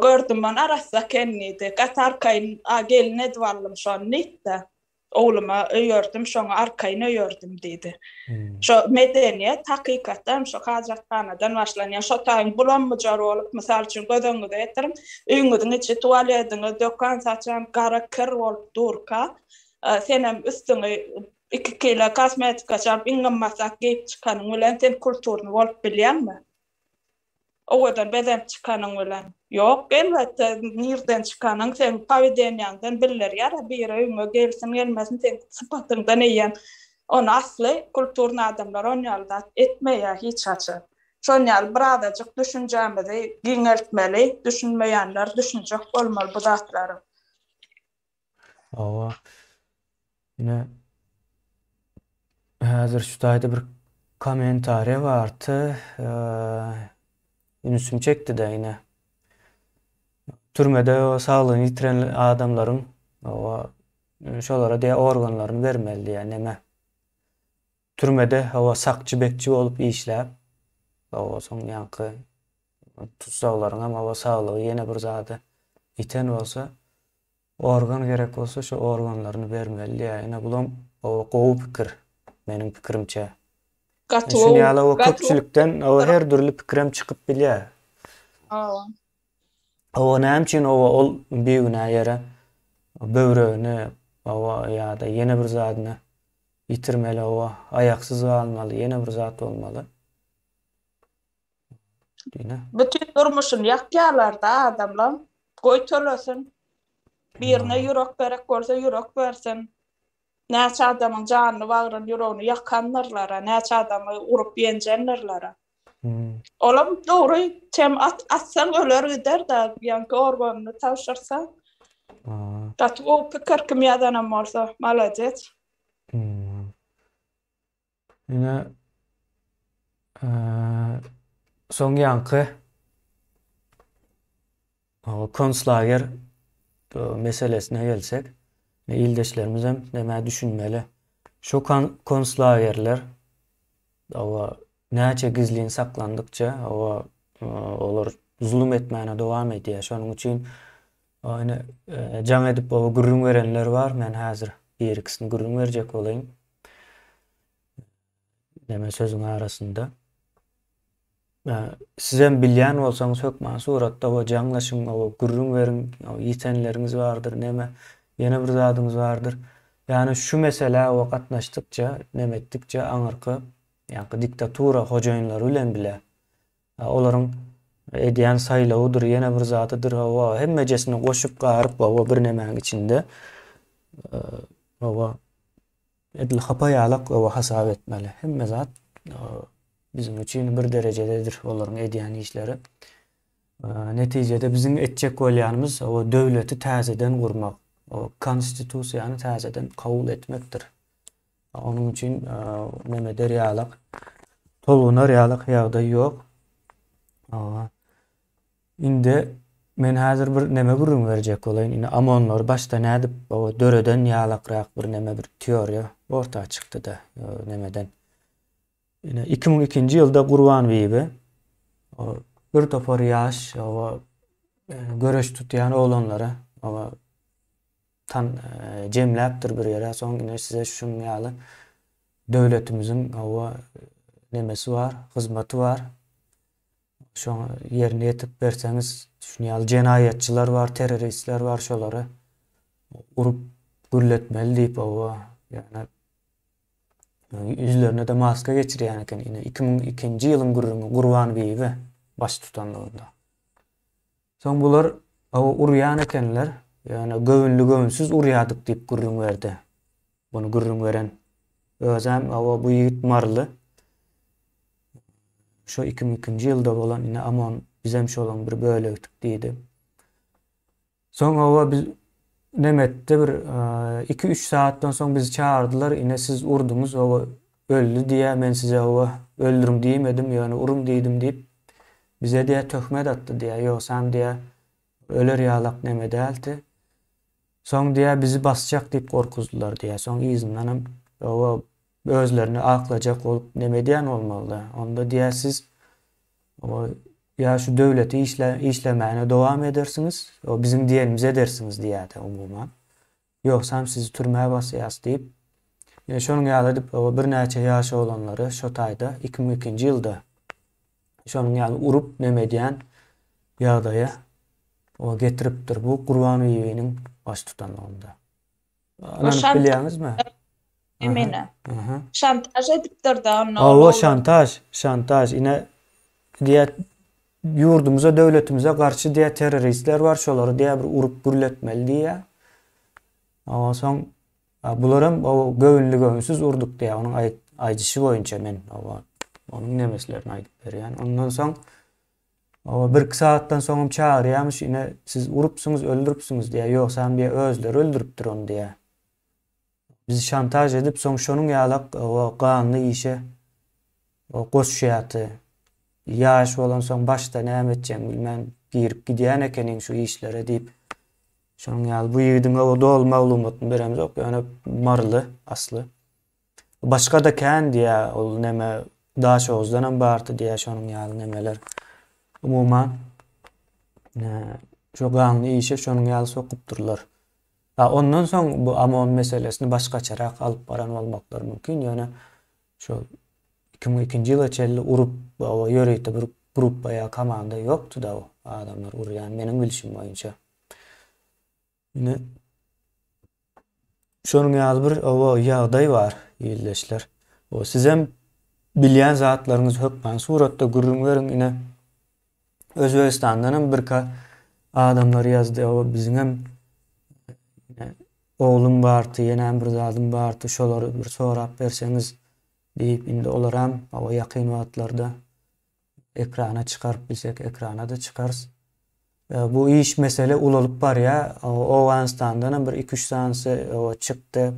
Gördüm man arasa kennidi. Gatarkayn gelin edwallym şon nitde. Oğluma öýürdüm, şoňa arkaýyna öýürdüm dedi. Şo medeniýet hakykatdan şo Hazratkanadan başlanýan şo taýyn bulanmajar bolup, mysal üçin gödöňüzde etirim, öýüňiziň içi tualetiňiz, dökan saçan gara kir bolup durka, senem üstüňe 2 kilo kosmetika çarp iňemmasak geyip çykanyň bilen sen kulturyny bolup bilýärmi? Owadan bedem çykanyň bilen. Ýok, elbetde nirden çykanyň sen pawidenýandan bilýär ýa-da bir öýüňe gelsin gelmesin sen sypatyňdan eýen. Onu asly kulturny adamlar onýalda etmeýär hiç açy. Şonýal birazajyk düşünjämizi giňeltmeli, düşünmeýänler düşünjek bolmaly bu zatlary. Owa. Ine häzir şu taýda bir kommentariýa bardy. Ünüsüm çekdi de yine. Türmede o sağlığını yitiren adamların o şolara diye organlarını vermeli yani näme. Türmede o sakçı bekçi olup işläp o soň ýanky tutsaglaryň ama o sağlygy ýene bir zady iten bolsa organ gerek bolsa şu organlaryny bermeli ýa-ni bulam o gowy pikir meniň pikirimçe. Şunu ýaly o köpçülükden o her türlü pikirim çykyp bilýär. O näme üçin ol beýüne ýere böwregini ýa-da ýene bir zadyny ýitirmeli o aýaksyz galmaly, ýene bir zat bolmaly. Diýne. Bütün durmuşyny ýakýarlarda adamlar goý tölesin. Birine ýürek gerek bolsa ýürek bersin. Näçe adamyň janyny bagryny ýüregini ýakanlarlara, näçe adamy urup ýenjenlerlara. Olam dogry tem atsan öler gider da ýanky organyny tawşyrsa. Dat o pikir kim ýadanam bolsa, malajet. Ine soň ýanky o konslager meselesine gelsek, ildeşlerimiz hem näme düşünmeli. Şu konslagerler näçe gizliň saklandykça olar zulüm etmäne dowam edýär. Şonuň üçin aýny jaň edip gürrüň berenler bar. Men häzir bir ikisini gürrüň berjek bolayım. Näme sözüň arasynda. Siz hem bilýän bolsaňyz hökman suratda o jaňlaşyň, o gürrüň beriň, o ýitenleriňiz bardyr, näme ýene bir zadyňyz bardyr. Ýani şu mesele o gatnaşdykça, näme etdikçe aňyrky ýanky diktatura hojaýynlary bilen bile. Olaryň edýän saýlawydyr, ýene bir zadydyr, o hemmejesini goşup garyp o bir nämeň içinde o edil hapaýalyk o hasap etmeli. Hemme zat bizim üçin bir derejededir olaryň edýän işleri. Netijede bizim etjek bolýanymyz o döwleti täzeden gurmak, o konstitusiýany täzeden kabul etmekdir. Onun üçin näme derýalyk, tolguna realyk ýagdaý ýok. Inde men häzir bir näme gürrüň berjek bolayyn. Ine amonlar başda nädip o döreden ýalakrak bir näme bir teoriýa ortaga çykdy da nämeden. Ine 2002-nji ýylda Gurban beýbi bir topar ýaş göreş tutýan oglanlara tan jemläpdir bir ýere. Soň size şunu ýaly döwletimiziň nemesi bar, hyzmaty bar. Şoň ýerine ýetip berseňiz, şunu ýaly jenaýatçylar bar, terroristler bar, şolary urup gürletmeli diýip ýani yüzlerine de maska geçirýän eken. 2002-nji ýylyň gürrüňi Gurban beýbi baş tutanlygynda. Soň bular urýan ekenler, ýani gövünsiz urýadyk diýip gürrüň berdi. Bunu gürrüň beren özem bu ýigit marly. Şo 2002-nji ýylda bolan ine amon bizem şolan bir bölekdik diýdi. Soň biz Nemetde bir 2-3 saatdan soň bizi çağırdylar. Ine siz urdunuz, o öldü diýe men size o öldürüm diýmedim, ýöne urum diýdim diýip bize diýe töhmet atdy diýe. Ýok sen diýe öler ýalak neme däldi. Soň diýe bizi basjak diýip gorkuzdular diýe. Soň izinden o özlerini aklajak olup neme diýen bolmaly. Onda diýe siz o ya şu döwleti işlemäne dowam edersiniz, o bizim diýenimize edersiniz diýädi umumyň. Ýoksa sizi türmäge basýas diýip şonuň ýaly edip o bir näçe ýaşy olanlary şo taýda 2002-nji ýylda şonuň ýaly urup neme diýen ýagdaýa o getiripdir. Bu Gurbanoýewiň baş tutanlygynda. Anany bilýäňizmi? Emine. Şantaj edipdir da onu. O şantaj. Ine diýe ýurdumuza, döwletimize garşy diýe terroristler bar, şolary diýe bir urup gürletmeli diýe. Soň bularym o göwnüli göwnsiz urduk diýe. Onuň aýdyşy boýunça men onuň nemeslerini aýdyp berýän. Ondan soň o 1 saatdan soňum çağırýarmyş, ine siz urupsyňyz, öldüripsiňiz diýe. Ýok, sen diýe özleri öldüripdir onu diýe. Bizi şantaj edip soň şonuň ýalak o ganly işe o goşýaty. Ýaş bolan soň başda näme etjek bilmän girip gidýän ekeniň şu işlere diýip şonuň ýaly bu ýigdiň o dol maglumatyny beremiz ok, ýöne marly asly. Başga da kän diýe ol neme daş ozdanam bardy diýe şonuň ýaly nemeler. Umumyň şo ganly işe şonuň ýaly sokup ondan soň bu amon meselesini başgaçarak alyp baran bolmaklar mümkin. Ýöne şo 2002-nji ýyla çelli urup o ýöreýte bir grup ýa komanda ýokdy da o adamlar urýan meniň bilişim boýunça. Ine şonuň ýaly bir o ýagdaý bar ýyldaşlar. O siz hem bilýän zatlaryňyz hökmen suratda görüňleriň ine Özbegistandan bir adamlar ýazdy. O biziň hem oğlum bardy, ýene bir zadym bardy, şolary bir sorap berseňiz diýip indi olar hem o ýakyn wagtlarda ekrana çykaryp bilsek ekrana da çykars. Bu iş mesele ulalyp barýa. O Awganistandan bir 2-3 sansy o çykdy.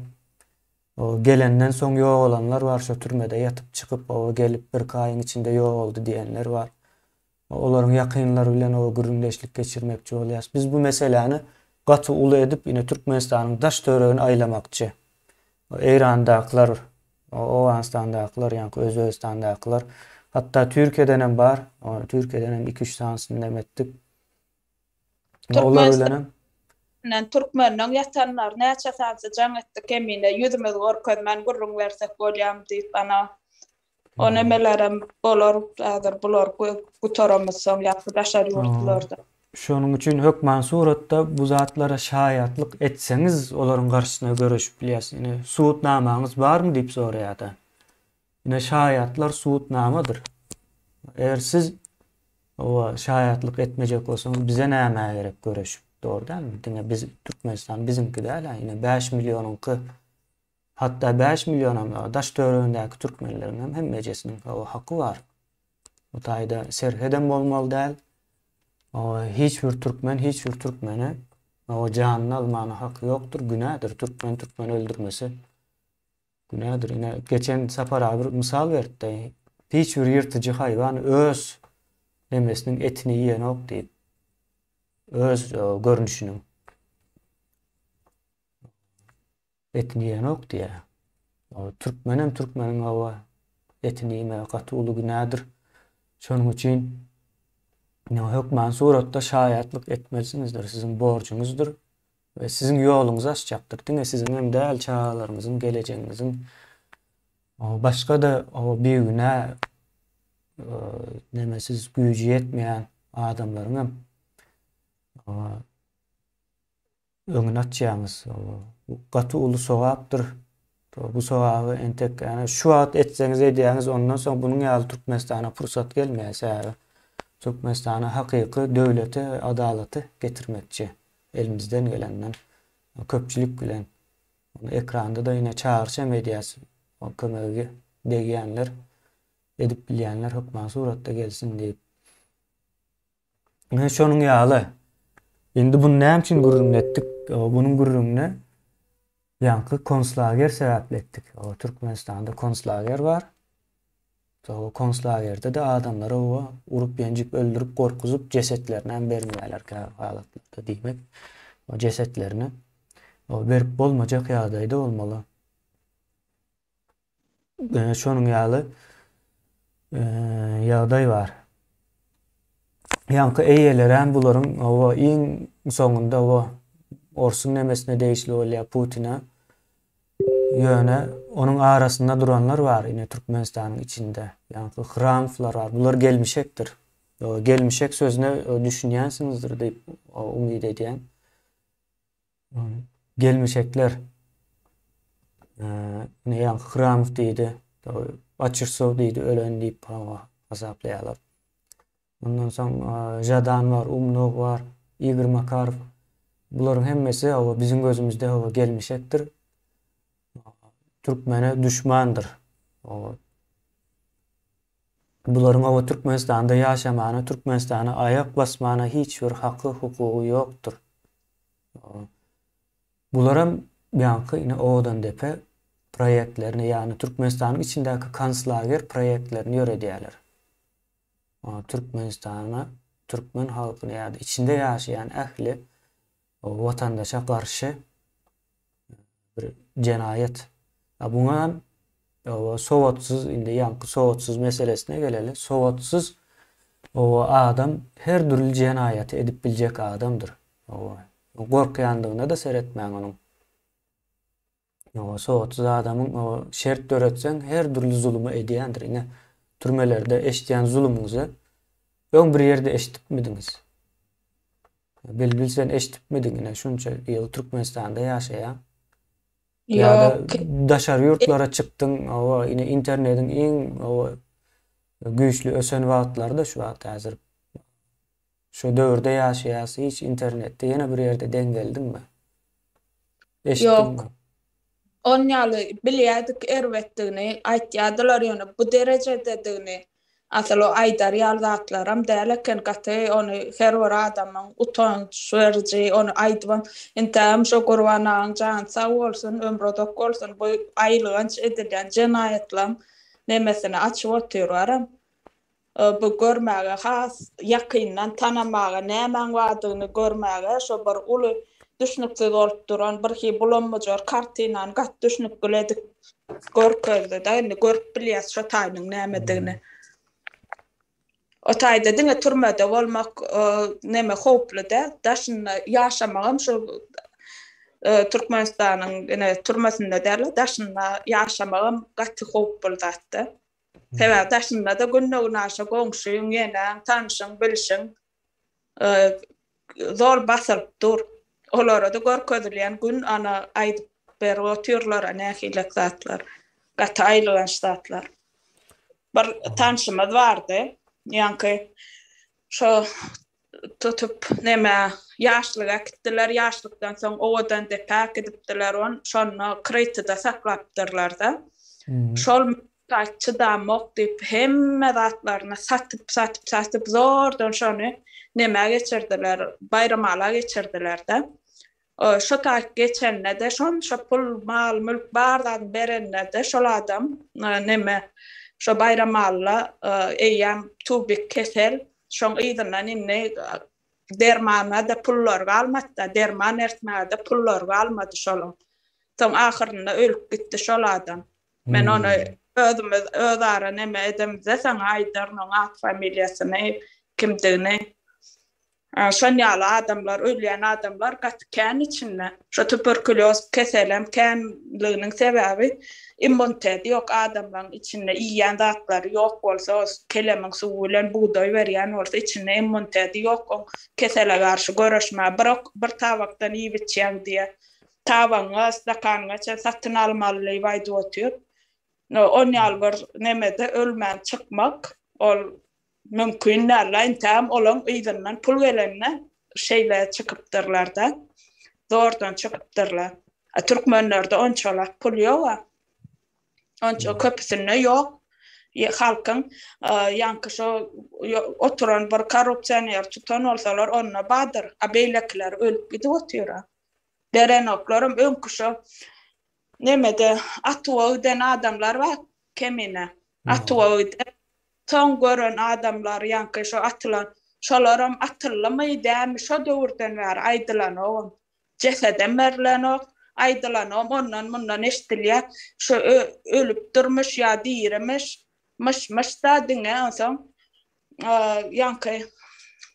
O gelenden soň ýok olanlar bar, şo türmede ýatyp çykyp o gelip bir kaýyň içinde ýok boldy diýenler bar. Olaryň ýakynlary bilen o güründeşlik geçirmekçi bolýas. Biz bu meseleni gaty uly edip ine Türkmenistanyň daş töregini aýlamakçy. Eýrandaklar, o Awganistandaklar, ýa-ni Özbegistandaklar, hatta Türkiýeden hem bar. Türkiýeden hem 2-3 sansyny demetdik. Olar bilen Türkmenler ýatanlar näçe sansy jaň etdik emine ýüzümiz gorkaz men gurrun bersek bolýam diýip ana o nemelerem bolar hazır bular gutoramysyň ýa-da daşar ýurtlarda. Şonuň üçin hökmen suratda bu zatlara şaýatlyk etseňiz olaryň garşysyna görüşip bilýäs. Ine suwutnamaňyz barmy diýip soraýardy. Ine şaýatlar suwutnamadyr. Eger siz o şaýatlyk etmejek bolsaňyz bize näme gerek görüşip doğrudanmı? Diňe biz Türkmenistan bizimki däl, ine 5 milyonyňky hatta 5 milyon daş töregindäki türkmenleriň hem hemmejesiniň o haky bar. O taýda serheden bolmaly däl. O hiç bir Türkmeni o janyny almany haky ýokdur, günädir. Türkmen öldürmesi günädir. Ine geçen sapar bir mysal berdi. Hiç bir ýyrtyjy haýwan öz nemesiniň etini ýeýen ok diýip öz görnüşiniň etini ýeýen ok diýe. O Türkmeniň o etini ýeme gaty uly günädir. Şonuň üçin hökmen suratda şaýatlyk etmelisinizdir. Siziň borcuňuzdur we siziň ýoluňyz açjakdyr. Diňe siziň hem däl çağalaryňyzyň, gelecegiňiziň başga da o beýüne nemesiz güýji ýetmeýän adamlaryň hem öňüne atjaňyz gaty uly sowapdyr. Bu sowaby entek ýani şu wagt etseňiz edýäňiz ondan soň bunyň ýaly Türkmenistana pursat gelmeýär. Türkmenistana hakyky döwleti, adalaty getirmekçi. Elimizden gelenden köpçülik bilen ekranda da ýine çağırşa mediýasy o kömegi degýänler edip bilýänler hökmen suratda gelsin diýip. Şonuň ýaly indi bu näme üçin gürrün etdik? Bunun gurrunne yankı konslager sebeplettik. O Türkmenistan'da konslager var. O konslagerde de adamları o urup yencip öldürüp korkuzup cesetlerinden vermeyeler halatlarda demek. O cesetlerini o verip bolmacak yağdaydı olmalı. Şonun ýaly ýagdaý var. Yankı eýeleren bularyň o iň soňunda o Orsun nemesine değişli bolýar Putin'e ýöne onun arasında duranlar var ine Türkmenistanyň içinde. Yankı Hramovlar var. Bular gelmişekdir. O gelmişek sözüne düşünýänsiňizdir diýip umyt edýän. Gelmişekler ne yankı Hramov diýdi. Açırsow diýdi ölen diýip azaplaýarlar. Ondan soň Jadan var, Umnov var, Igor Makarov. Buların hemmesi o bizim gözümüzde o gelmişektir. Türkmene düşmandır. Buların o Türkmenistan'da yaşamana, Türkmenistan'a ayak basmana hiçbir hakkı, hukuku yoktur. Buların yankı yine odan depe proyektlerini yani Türkmenistan'ın içindeki konslager proyektlerini yöredýärler. Türkmenistan'a, Türkmen halkına ya da içinde yaşayan ähli o vatandaşa karşı bir cenayet. Buna sowatsız indi yankı sowatsız meselesine geleli. Sowatsız o adam her türlü cenayeti edip biljek adamdır. O gorkýandygynda da seretmäň onuň. O sowatsız adamın o şert döretsen her türlü zulümü edýändir. Ine türmelerde eşitýän zulümüňizi öň bir ýerde eşitipmidiňiz? Belbil sen eşitipmidiň şunça ýyl Türkmenistanda ýaşaýan? Yok. Daşar yurtlara çıktın, o yine internetin en o güçlü ösen wagtlarda şu wagt häzir. Şu döwürde ýaşaýasy hiç internetde ýene bir ýerde dengeldinmi? Yok. On ýaly bilýärdik erwetdigini, aýtýardylar ýöne bu derejededigini. Asal o aýdar ýaldatlaram däleken gaty onu her bir adamyň utanç sürji onu aýdyban entäm şo gurbanaň jan sag bolsun ömrü dok bolsun bu aýlygynç edilen jenayetler nemesine açyp oturýaram. Bu görmäge has ýakyndan tanamaga nämen wadygyny görmäge şo bir uly düşnükde bolup duran bir ki bulanmajar kartinan gat düşnük biledik görkezde da indi görüp bilýäs şo taýnyň nämedigini. O taýda diňe türmede bolmak neme hoply da daşyna ýaşamagam şu Türkmenistanyň ene türmesinde derler daşyna ýaşamagam gaty hoply zatdy. Sebäp daşyna da günnägine aşa goňşyň ýene tanşyň bilşiň zor basyp dur. Olara da görkezilýän gün ana aýdyp berýärler nähilek zatlar. Gaty aýlygan zatlar. Bir tanşymyz bardy. Yankı şo tutup neme yaşlyga gitdiler yaşlykdan soň owadan depek edipdiler on şonu kreditde saklapdyrlar da. Şol çydamok diýip hemme zatlaryny satyp zordan şonu neme geçirdiler bayramala geçirdiler da. Şo taýt geçenne de şo pul mal mülk bardan berenne de şol adam neme şo bayramalla eýem tubik kesel şoň ýygynyň inne dermana da pullar galmatda derman ertmäge de pullar galmady şol. Soň ahyrynda ölüp gitdi şol adam. Men onu öz ara neme edemde saň aýdarnyň at familiýasyny kimdigini şon ýaly adamlar ölýän adamlar gatykän içinde şo tuberkuloz keselem känliginiň sebäbi immunitet yok adamların içinde yiyen zatlar yok bolsa kelemin suwu bilen buğday berýän bolsa içinde immunitet yok o kesele garşy görüşme bir tabakdan ýyp içýän diýe tabaňa stakanyňa satyn almaly waýdy otyr. On ýaly bir nemede ölmän çykmak ol mümkin näle tam olan ýygyndan pul gelenne şeýle çykypdyrlar da zordan çykypdyrlar. Türkmenlerde onçalak pul ýok. Onça köpüsine yok. Halkın yankı şo oturan bir korrupsiýonер tutan olsalar onna badyr abeylekler ölüp gidip otyra. Beren oklarım önküşü nemede Atuvalı'dan adamlar var kemine. Atuvalı'da son gören adamlar yankı şu atılan şolarım atıllamay demi şu dövrden var aydılan oğun. Ceseden merlen o aydılan o ondan eştilya şu ölüp durmuş ya diyemiş mış da dinle son yankı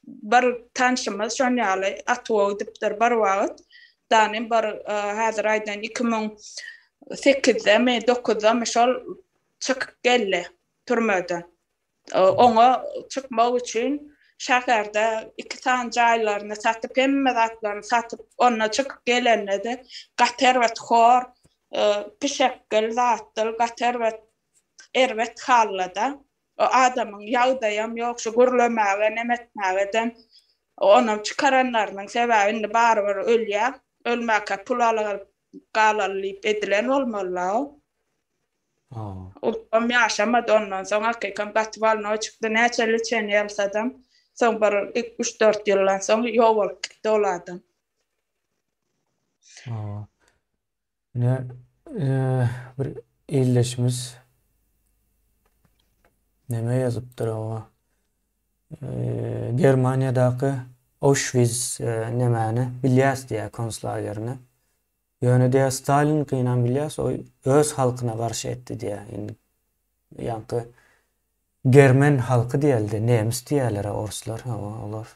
bir tanışımız şon yalı Atuvalı'da bir vaat danim bir hazır aydan 2008'de mi 9'da mi şol çık gelle turmadan. Ona çıkmak için şehirde 2 tane caylarını satıp emmedatlarını satıp ona çıkıp gelenle de gatervet khor pişekkel zatıl gatervet ervet hallada o adamın yağdayam yok şu gurlömäge nemetmägeden onu çıkaranlarının sebäbini barbar ölýär ölmäke pul galalyp edilen olmalı. O yaşamadı ondan sonra hakikaten Gatval'ın çıktı ne çalışan yapsadım sonra 3-4 yıldan sonra yol gitti oladım. Ne bir iyileşimiz neme yazıptır o Germanya'daki Auschwitz nemeni bilyas diye konslagerini. Yöne diye Stalin kıyınan bilyas o öz halkına karşı etti diye. Yankı Germen halkı diyeldi. Nemis diyeler Orslar. Onlar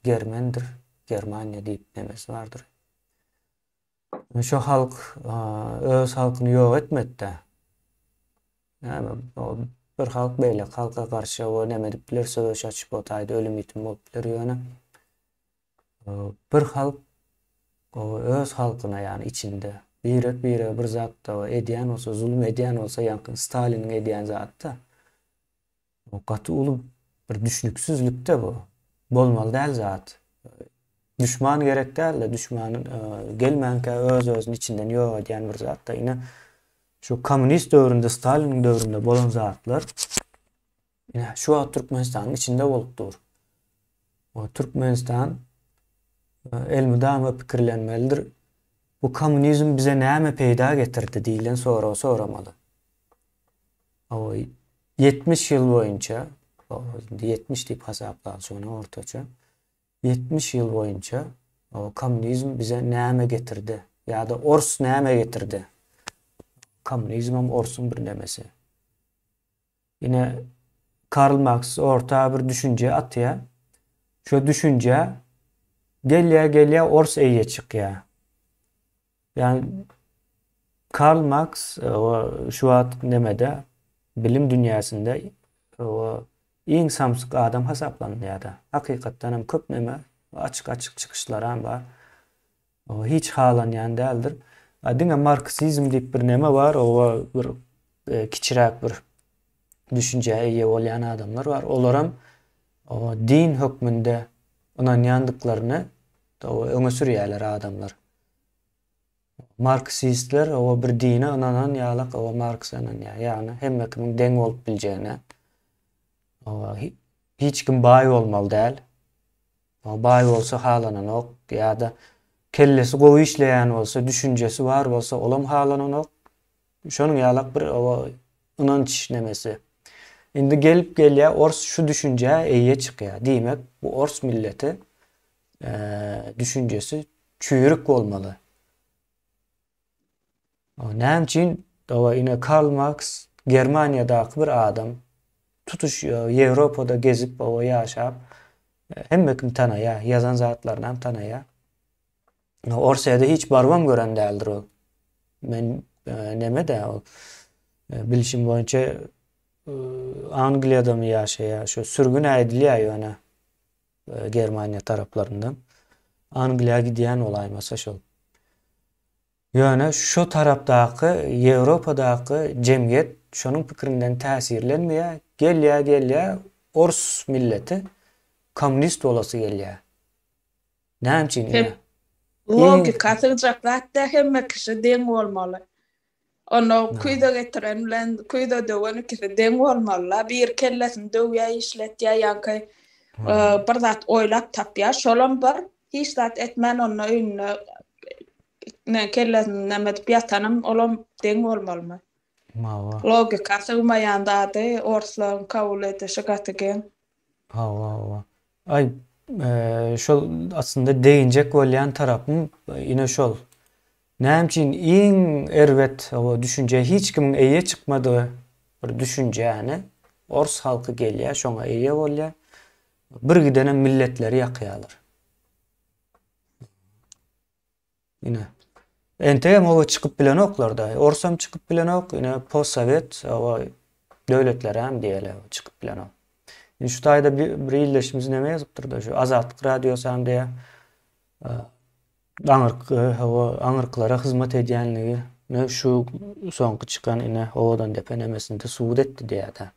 Germendir. Germanya deyip nemesi vardır. Şu halk öz halkını yok etmedi de. Yani bir halk böyle halka karşı o nemedipler söz açıp otaydı ölüm itim oldular yöne. Bir halk o öz halkına yani içinde bir zat da ediyen olsa zulüm ediyen olsa yankın Stalin'in ediyen zat da o katı ulu bir düşünüksüzlükte bu. Bolmalı değil zat. Düşman gerek değil de düşmanın gelmenke özünün içinden yok ediyen bir zat da yine şu komünist dövründe Stalin'in dövründe bolan zatlar yine şu an Türkmenistan'ın içinde oluktur. O Türkmenistan elmudama fikirlenmelidir. Bu komünizm bize näme peyda getirdi diýilen soramaly. O 70 yıl boyunca 70 diýip hasaplaýan sonra ortaça 70 yıl boyunca o komünizm bize näme getirdi? Ya da Ors näme getirdi? Komünizm Ors'un bir nemesi. Yine Karl Marx orta bir düşünce atýar. Şu düşünce gelýär Ors eýe çykýar. Yani Karl Marx şu an nemede bilim dünyasında o iň samsyk adam hasaplanýar da. Hakykatdan hem köp neme açyk çykyşlar hem bar. O hiç halanýan däldir. Diňe Marksizm diýip bir neme var. O bir kiçiräk bir düşünjeye eýe bolýan adamlar var. Olaram o din hökmünde inanýandyklaryny öňe sürýärler adamlar. Marksistler o bir dine inanan ýalyk o Marks'yna ýani hemme kimin deň bolup biljegine hiç kim baý bolmaly däl. O baý bolsa halanan ok ýa-da kellesi gowy işleýän bolsa, düşünjesi bar bolsa olam halanan ok. Şonuň ýalyk bir o inanç nemesi. Indi gelip gelýär Ors şu düşünjä eýe çykýar. Diýmek bu Ors milleti düşünjesi çüýrük bolmaly. Näme üçin ine Karl Marx Germaniýadaky bir adam tutuşýar, Ýewropada gezip ýaşap hemme kim tanaýar, ýazan zatlarynam tanaýar. Orsaýda hiç barwam gören däldir o. Men nemede o bilişim boýunça Angliýada mı ýaşaýar, şu sürgün edilýär ýöne Germaniýa taraplaryndan. Angliýa gidýän olaýmasa şol. Ýöne şu tarapdaky Ýewropadaky jemgyýet şonuň pikirinden täsirlenmeýär. Gelýär Ors milleti komünist bolasy gelýär. Näme üçin? Logika tyrjaklatda hemme kişi deň bolmaly. Onu kuyda getiren bilen kuyda döweni kişi deň bolmaly. Bir kellesini döwýär, işletýär ýa-da bir zat oýlap tapýar. Şolam bir hiç zat etmän onu öňüne ne kellen nämet piatanam olam deng olmaly. Mawa. Logika sığmaýanda da orslan kabul edişi gatgen. Ha. Ay, şol aslında değinjek bolýan tarapym ine şol. Näme iň erwet o düşünje hiç kimin eýe çykmadygy bir düşünje ýani. Ors halky gelýär, şoňa eýe bolýar. Bir gidene milletleri ýakýarlar. Ine. Entegem o çıkıp bilen oklarda. Orsam çıkıp bilen ok. Ine postsovet o döwletler hem diýeler çıkıp bilen ok. Şu taýda bir illeşimiz näme ýazypdyr da şu Azatlyk radiosu hem diýe aňyrklara hyzmat edýänligi ne şu soňky çykan ine owadan depenemesinde suwut etdi diýär da.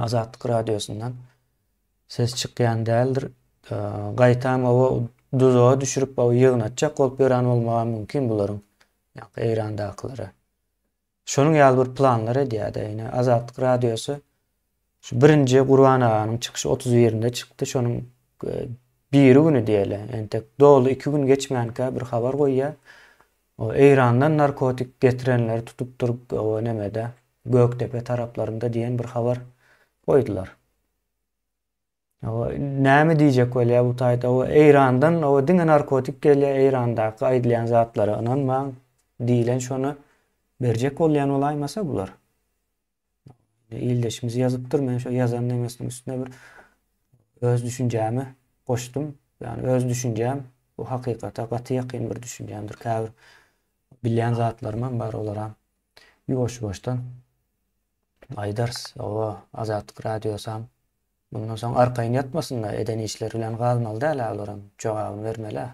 Azatlyk radiosundan ses çykýan däldir. Gaýtam o duzağa düşürüp o ýygnatjak bolup beran bolmagy mümkin bularyň. Ýa-da Eýrandakylary. Şonuň ýaly bir planlary edýär da ine Azatlyk radiosu şu birinji Gurban aganyň çykyşy 31-nde çykdy. Şonuň biri günü diýeli. Entek dolu 2 gün geçmänkä bir habar goýýar. O Eýrandan narkotik getirenleri tutup durup o nemede Göktepe taraplarında diýen bir habar goýdular. O näme diýjek bolýar bu taýda o Eýrandan o diňe narkotik gelýär Eýrandaky aýdylýan zatlara inanmaň diýilen şonu berjek bolýan olaýmasa bular. İldeşimiz ýazypdyr, men şo ýazan nemesiniň üstüne bir öz düşünjämi goşdum. Yani öz düşünjem bu hakykata gaty ýakyn bir düşünjemdir. Käbir bilýän zatlarymam bar olaram. Ýoş-ýoşdan aýdars o Azatlyk radiosam bundan soň arkaýyn ýatmasynda eden işleri bilen galmaly däl olaram. Jogabyny bermeli.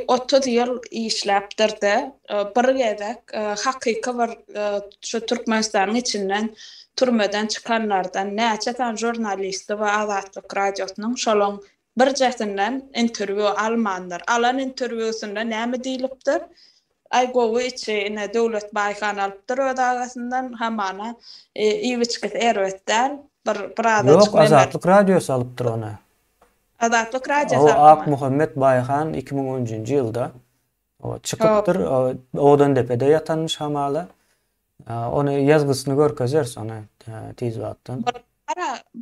30 ýyl işläpdirdi. Bir gezek hakyky bir şu Türkmenistanyň içinden türmeden çıkanlardan näçe tan jurnalisti we Azatlyk radiosynyň şolaň bir jesinden interwiu almanlar. Alan interwiusunda näme diýilipdir? Aygowy içine döwlet baýkan alypdyr ödagasyndan hamana iwiçket erwetden bir adam Yok, Azatlyk radiosu alypdyr onu. Azatlyk radiosu. O Ak Muhammed Baýhan 2010-njy ýylda o çykypdyr. Odan depede ýatanmış hamala. Onu ýazgysyny görkezler sonra tiz wagtdan.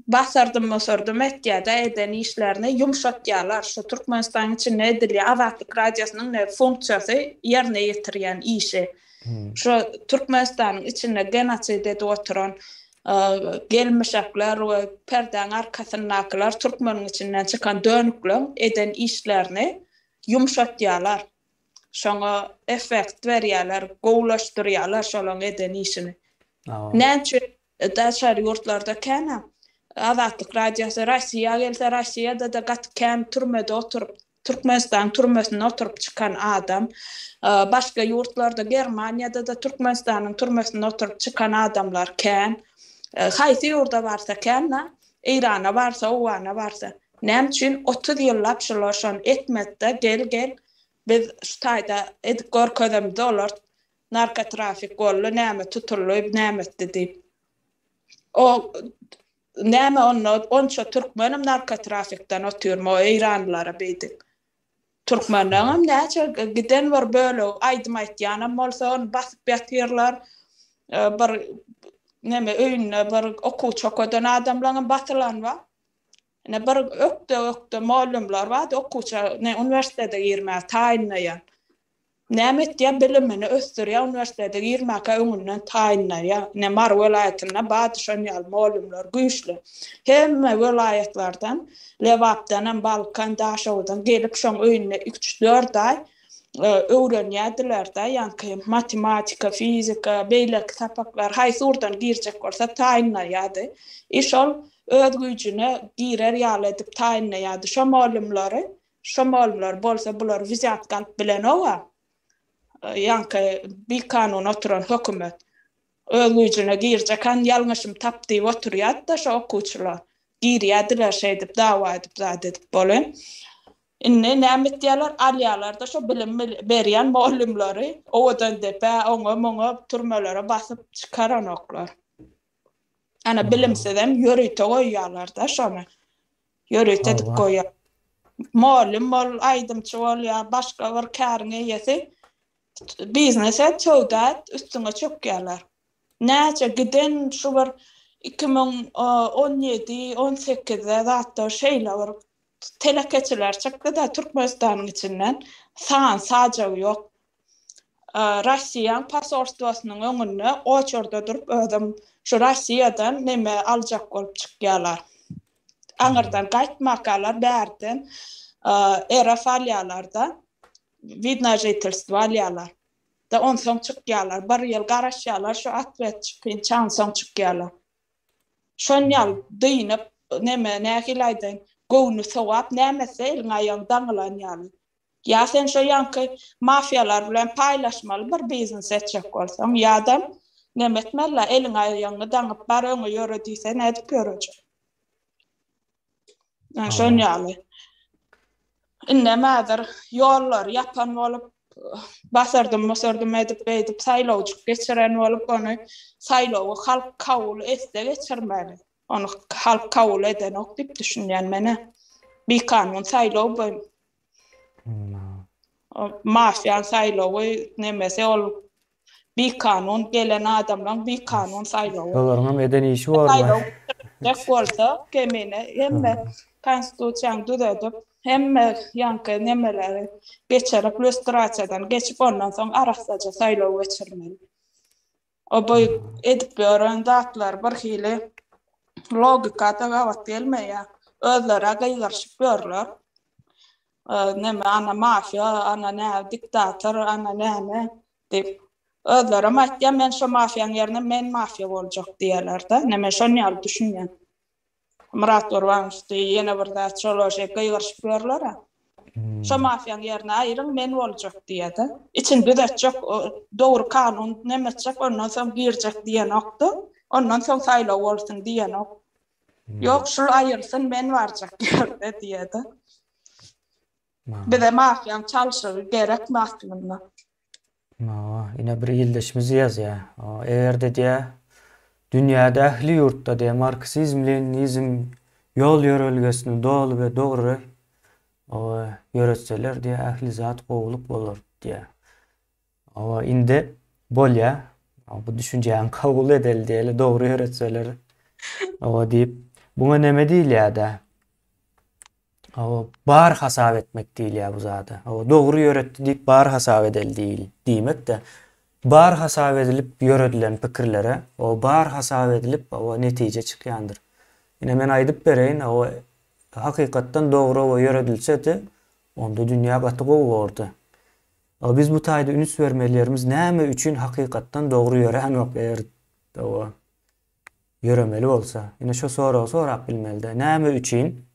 Basardym etýärde eden işlerini ýumşatýarlar. Şu Türkmenistanyň içinde edilýän Azatlyk radiosynyň ne funksiýasy ýerine ýetirýän işi. Şu Türkmenistanyň içinde genosid edip oturan gelmişekler we perdeň arkasyndakylar Türkmeniň içinden çykan dönükler eden işlerini ýumşatýarlar. Şoňa effekt berýärler, gowlaşdyrýarlar şolaň eden işini. Näçe daşary ýurtlarda käme Azatlyk radiosu Russiýa gelse Russiýada da gat käm türmede oturup Türkmenistan türmesine oturup çıkan adam, başka ýurtlarda Germaniýada da Türkmenistanyň türmesine oturup çıkan adamlar käm. Haýsy ýurda barsa käm, Eýrana barsa, owana barsa. Näme üçin 30 ýyllap şolaşan etmekde gel biz şu taýda edip görkezimde olar narkotrafik bolly, näme tutulup, näme diýip. O näme onça türkmenim narkotrafikden otyrma o Eýranlylara beýdik. Türkmenlerim näçe giden var böyle aýdym bolsa onu basyp ýatyrlar. Bir näme öýüne bir okuwçy okudan adamlaryň batylan var. Ne bir ökde malumlar var, okuwçy uniwersitede girmäge taýynlaýan. Näme diýen bilimini ösdürýär uniwersitede girmäge öňünden taýynlaýar. Ne Mar welaýatyna badyşan ýaly malumlar güýçli. Hemme welaýatlardan, Lewapdan, Balkan, Daşowdan gelip şoň öýüne 3-4 aý öwrenýärdiler da, ýani matematika, fizika, beýle kitaplar haýsy urdan girjek bolsa taýynlaýardy. Şol öz güýjüne girer ýaly edip taýynlaýardy. Şo malumlar bolsa bular wizat galyp bilen owa. Ýani bir kanun oturan hökümet öz güýjüne girjekän ýalňyşym tapdy oturýar-da şo okuwçylar girýärdiler şeýdip dawa edip zat edip bolan. Inne näme diýerler alýarlar da şo bilim berýän malumlary owadan depe oňa türmelere basyp çykaran oklar. Ana bilimsizem ýöreýte goýýarlar da şonu. Ýöreýte edip goýýar. Molim mol aydımçı ol ya başka bir kârın eýesi biznese töwdät üstüne çökýärler. Näçe giden şu bir 2017-18-de zatda şeýle bir telekeçiler çykdy da Türkmenistanyň içinden san sajagy ýok. Russiýa pasortwasynyň öňünde oçurda durup ödüm şu Russiýadan neme aljak bolup çykýarlar. Aňyrdan gaýtmakalar bärden RF alýarlarda vidna жительство alýarlar. Da on soň çykýarlar. Bir ýyl garaşýarlar, şu atwet çykyn çan soň çykýarlar. Şon ýaly dynyp neme näkiläýden gowny sowap nämese eliň aýagyň daňylan ýaly. Ya sen şu ýanky mafiyalar bilen paýlaşmaly bir biznes etjek bolsaň, ýa-da nemetmeli eliň aýagyny daňyp bar öňe ýörediysen edip görejek. Şon ýaly. Innemädir ýollar ýapan bolup basardım edip saýlawjyk geçiren bolup onu saýlawy halk kabul etse geçirmeli. Onu halk kabul eden ok dip düşünýän mene. Bir kanun saýlaw bu. Mafiyan saýlawy nemese ol bir kanun gelen adamdan bir kanun saýlawy. Olaryň eden işi bar. Tek bolsa kemine hemme konstitusiýaň düzedip hemme ýanky nemeleri geçerip lustrasiýadan geçip ondan soň arassaja saýlaw geçirmeli. O bu edip gören zatlar bir hili logikada gawat gelmeýär. Özleri gaýgarşyp görler. Neme ana mafya, ana ne diktator, ana näme dip özleri maýtýar men şu mafiýaň ýerine men mafya boljak diýerler da. Neme şonu ýaly düşünýän. Murat Orvanovdy ýene bir zat şolaşyp gaýgarşyp görler. Şu mafiýaň ýerine aýryň men boljak diýdi. İçinde de çok dogry kanun nemetsek ondan soň girjek diýen okdy. Ondan soň saýlaw bolsun diýen ok. Ýok şu aýyrsyn men barjak diýdi. Bir de mafiýaň çalşyr gerek mafiýanyna. Ine bir ýyldaşymyz ýazýa. Egerde diýe dünýäde ähli ýurtda diýe marksizm, leninizm ýol ýörelgesini dolu we dogry ýöretseler diýe ähli zat gowulup bolar diýe. Inde bolýa, bu düşünjäň kabul edildi diýeli dogry ýöretseler. Diýip buňa neme diýilýär-de? Bar hasap etmek diýilýär bu zada. Dogry ýöretdi diýip bar hasap edildi diýmek de bar hasap edilip ýöredilen pikirlere bar hasap edilip netije çykýandyr. Ine men aýdyp bereýin, hakykatdan dogry ýöredilse-de onda dünýä gaty gowurdy. Biz bu taýda üns bermelerimiz näme üçin hakykatdan dogry ýören ok ýöremeli bolsa. Ine şu sorap bilmeli-de. Näme üçin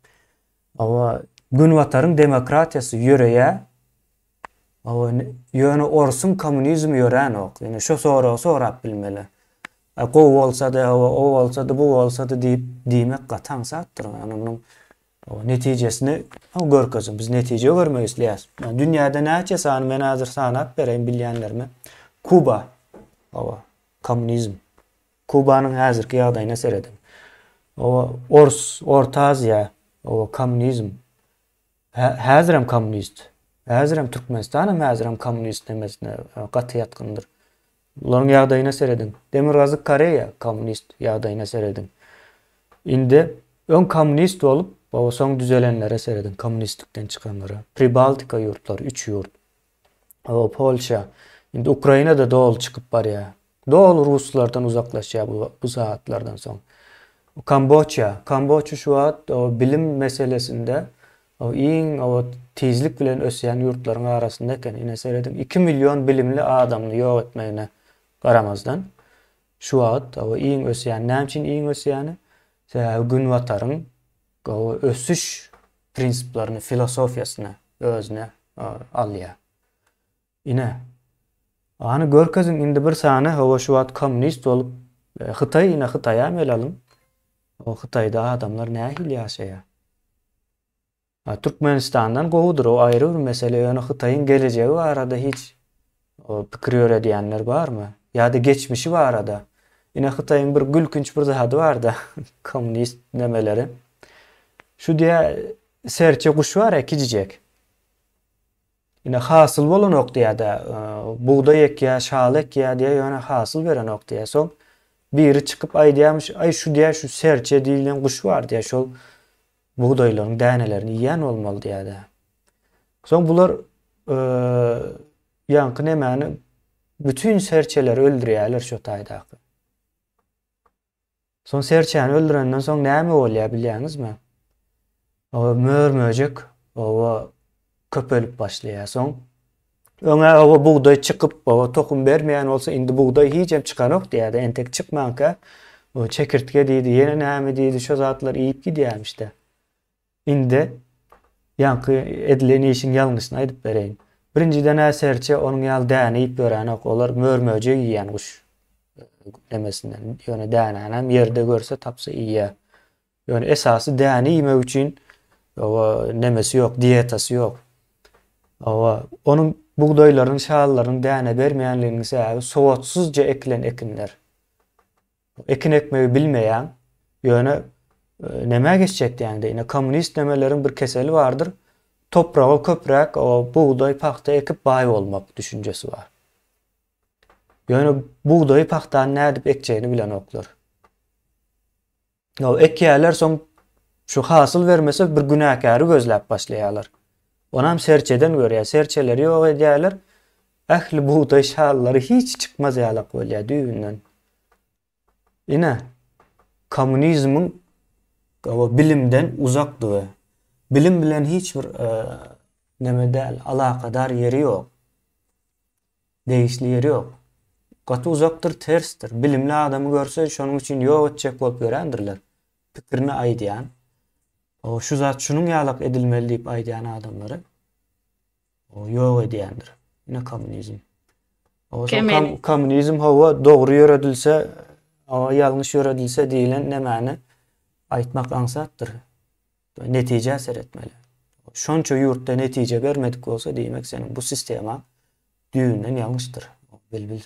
gün wataryň demokratiýasy ýöreýär? Ýöne orsun kommunizm ýören ok. Ine şu sorap bilmeli. Gow bolsa-da, o bolsa-da, bu bolsa-da diýmek gatan satdyr. Anyň netijesini görkezim. Biz netije görmek isleýäs. Dünýäde näçe sany men hazır sanap bereýin bilýänlerime. Kuba, kommunizm. Kubanyň häzirki ýagdaýyna seredim. Orta Aziýa, kommunizm. Häzirem kommunist. Häzirem Türkmenistanam häzirem kommunist demesine gaty ýatkyndyr. Olaryň ýagdaýyna seredim. Demirgazy Koreýa kommunist ýagdaýyna seredim. Inde ön kommunist bolup, soň düzelenlere seredim. Kommunistlikden çykanlara. Pribaltika ýurtlary, 3 ýurt. Polşa. Inde Ukrainada dol çykyp barýar. Dol Ruslardan uzaklaşýar bu saatlardan soň. Kamboçya şu wagt bilim meselesinde iň tezlik bilen ösýän ýurtlaryň arasynda eken. Ine seredim 2 milyon bilimli adamny ýok etmegine garamazdan şu wagt iň ösýän, näçin iň ösýäni? Gün wataryň ösüş prinsiplaryny, filosofiýasyny özüne alýar. Ine any görkezin indi bir sany şu wagt kommunist bolup Hytaýa melalym. Hytaýda adamlar nähil ýaşaýar? Türkmenistandan gowudur, o aýry bir mesele. Ýöne Hytaýyň gelejegi barada hiç pikir ýöredýänler barmy? Ýa-da geçmişi barada? Ine Hytaýyň bir gülkünç bir zady bar da kommunist nemeleri. Şu diýe serçe kuş var ya kicicek. Yine hasıl bolan noktada buğday ekya, şal ekya diye yani hasıl veren noktaya son biri çıkıp ay diyormuş ay şu diye şu serçe diyen kuş var diye şol buğdayların dänelerini yiyen olmalı diye de. Son bular yankı nemani bütün serçeleri öldürýärler şu taýdaky. Son serçeni öldürenden soň näme bolýar bilýäňizmi? O mörmöjek o köpelip başlaýar soň. Öňe o buğday çıkıp o tohum bermeýän bolsa indi buğday hiçem çıkanok diýär, entek çıkmanka o çekirtge diýdi, ýene näme diýdi, şo zatlar iýip gidýärmişde. Indi yankı edilen işin ýalňyşyny aýdyp bereýin. Birinciden serçe onuň ýaly däne iýip beränok, olar mörmöjek ýýän kuş. Demesinden ýöne dänänem ýerde görse tapsa iýýär. Ýöne esasy däne ýemek üçin o nemesi ýok, dietasy ýok. Onuň buğdaylaryň, şallaryň däne bermeýänliginiň sebäbi sowatsuzja ekilen ekinler. Ekin ekmeği bilmeýän ýöne näme geçecek diýende ýene kommunist nemelerin bir keseli vardır. Toprağa köprek o buğday, paxta ekip baý bolmak düşünjesi var. Ýöne buğday, paxtany nädip ekjegini bilen oklar. O ekýärler soň şu hasyl vermese bir günäkary gözläp başlaýarlar. Onam serçeden görýär, serçeleri ýok edýärler. Ähli buğday şallary hiç çıkmaz ýalak bolýar düýünden. Ine komünizmiň o bilimden uzakdygy. Bilim bilen hiçbir nemede alakadar yeri ýok. Değişli yeri ýok. Gaty uzakdyr, tersdir. Bilimli adamy görse şonuň üçin ýok etjek bolup görändirler. Pikirini aýdýan. O şu zat şunun ýalak edilmeli diýip aýdýan adamlary o ýok edýändir. Ine komünizm. O komünizm hawa dogry ýöredilse, o ýalňyş ýöredilse diýilen nämäni aýtmak aňsatdyr. Netije seretmeli. Şonça ýurtda netije bermedik bolsa diýmek senin bu sistema düýünden ýalňyşdyr. Bilbil.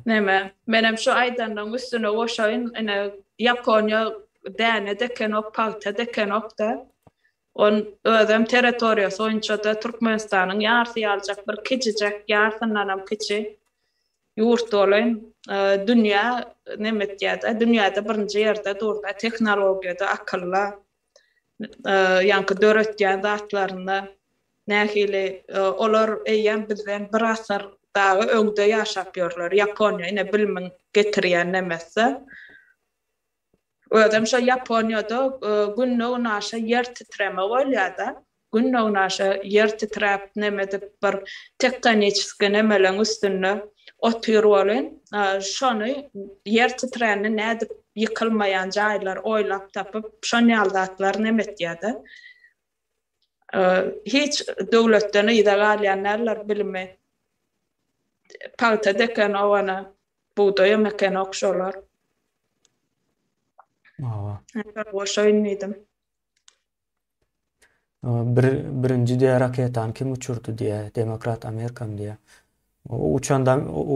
Näme? Menem şu aýdandan üstüne goşaýyn, ene Ýaponiýa däne dekenok, paxta dekenok da on özüm territoriýasy oýunça da Türkmenistanyň ýarty ýaljak bir kiçijek ýartyndanam kiçi ýurt bolan dünýä nemetýärde, dünýäde birinji ýerde durda teknologiýada akylly ýanky döretýän zatlaryny nähili olar eýen bizden bir asar dağı öňde ýaşap ýörler. Ýaponiýa ine bilimiň getirýän nemesi. Özüm şu Ýaponiýada günnägin aşa ýer titreme bolýar-da. Günnägin aşa ýer titrep nemede bir tektoniki nemeleň üstünde otyr bolan, şonu ýer titreni nädip ýykylmaýan jaýlar oýlap tapyp şonu aldatlar nemetýärdi. Hiç döwletden ýa-da galýanlar bilme. Paxta deken owana buğday meken okşolar. Birinci diýe raketany kim uçurdy diýe, Demokrat Amerikam diýe. O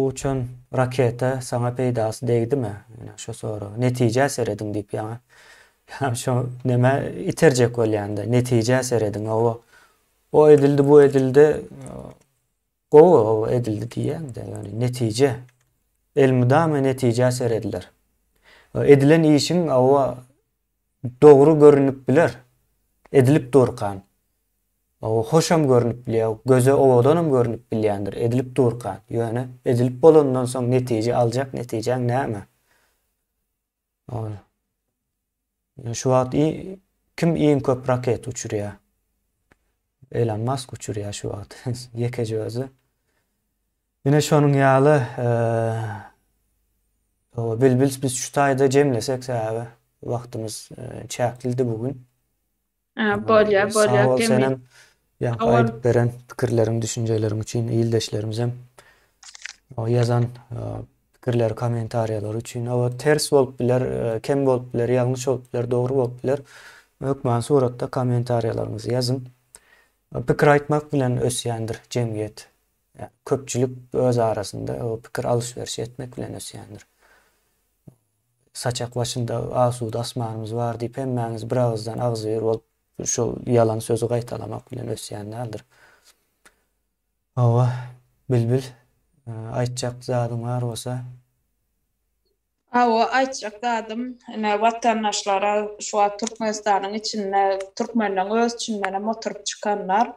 uçan raketa saňa peýdasy değdimi? Ýa şo soru. Netije serediň diýip ýa. Ýa şo näme iterjek bolýanda, netije serediň. O edildi, bu edildi. O edildi diýende, ýani netije. Elmudama netije serediler. Edilen işin o doğru görünüp biler. Edilip durkan. O hoşam görünüp bilýär, göze owadanam görünüp bilýändir. Edilip durkan. Ýöne edilip bolandan soň netije aljak, netijeň näme? Şu wagt kim iň köp raket uçurýar? Elon Musk uçurýar şu wagt. Ýekeje özü. Ýene şonuň ýaly bilbil biz şu taýda jemlesek säbe wagtymyz çäkildi bugün. Bolýar kemin. Ya aýdyp beren pikirleriň, düşünjeleriň üçin ýyldaşlarymyzam o ýazan pikirler, kommentariýalar üçin o ters bolup biler, kem bolup biler, ýalňyş bolup biler, dogry bolup biler. Ökmen suratda kommentariýalaryňyzy ýazyn. Pikir aýtmak bilen ösýändir jemgyýet. Köpçülik öz arasında o pikir alışveriş etmek bilen ösýändir. saçak başında asuda asmanymyz bar diýip hemmäňiz bir agızdan agzy ber bolup şol yalan sözü gaýtalamak bilen ösýänlerdir. Awa bilbil aýtjak zadyň bar bolsa. Awa aýtjak dadym, ene watandaşlara şu an Türkmenistanyň içinde türkmenler öz içinden oturup çykanlar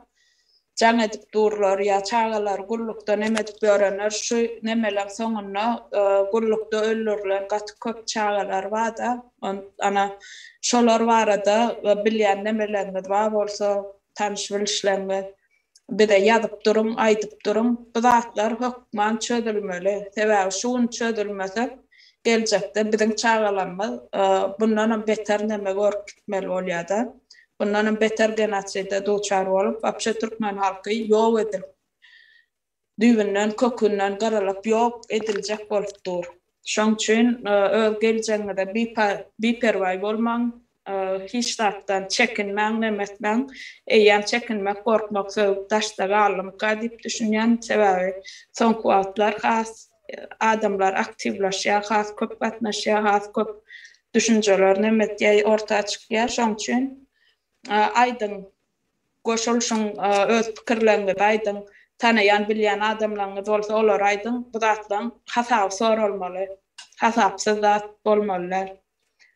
jaň edip durlar ya çağalar gullukda neme edip öğrenir şu nemeler soňuna gullukda öldürülen gaty köp çağalar bar da ana şolar barada bilýän nemelerinde bar bolsa tanyş bilişlerinde bir de ýazyp durum, aýdyp durum. Bu zatlar hökmen çödülmeli. Sebäbi şuň çödülmese geljekde biziň çağalarymyz bundan beter neme görmeli bolýar-da. Bundan beter genasida duçar bolup, apşa türkmen halky ýok edilip, düýbünden, kökünden garalap ýok ediljek bolupdyr. Şoň üçin öz geljeňinde biperwaý bolmaň, hiç zatdan çekinmäň, nemetmäň, eýän çekinmek, gorkmak, daşda galymak diýip düşünýän sebäbi soňky wagtlar has adamlar aktivlaşýar, has köp gatnaşýar, has köp düşünjeler nemetýär ortağa çykýar. Şoň üçin aýdyň goşulşyň öz pikirlerini aýdyň tanaýan bilýän adamlaryňyz bolsa olar aýdyň bu zatdan hasap sorulmaly, hasapsyz zat bolmalylar.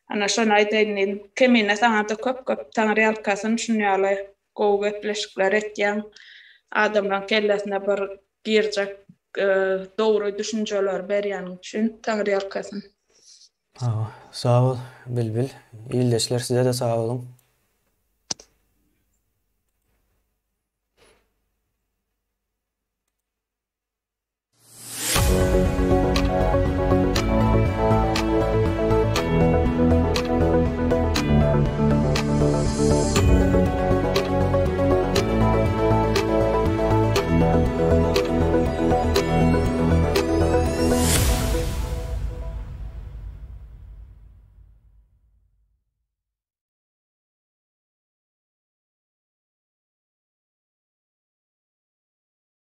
Ana şonu aýdyn, kemine saňa köp taňry ýalkasyny düşünýärler, gowy gepleşikler etýän adamlaryň kellesine bir girjek dogry düşünjeler berýän üçin taňry ýalkasyny. Sağ ol bilbil. İyileşler size de sağ olun.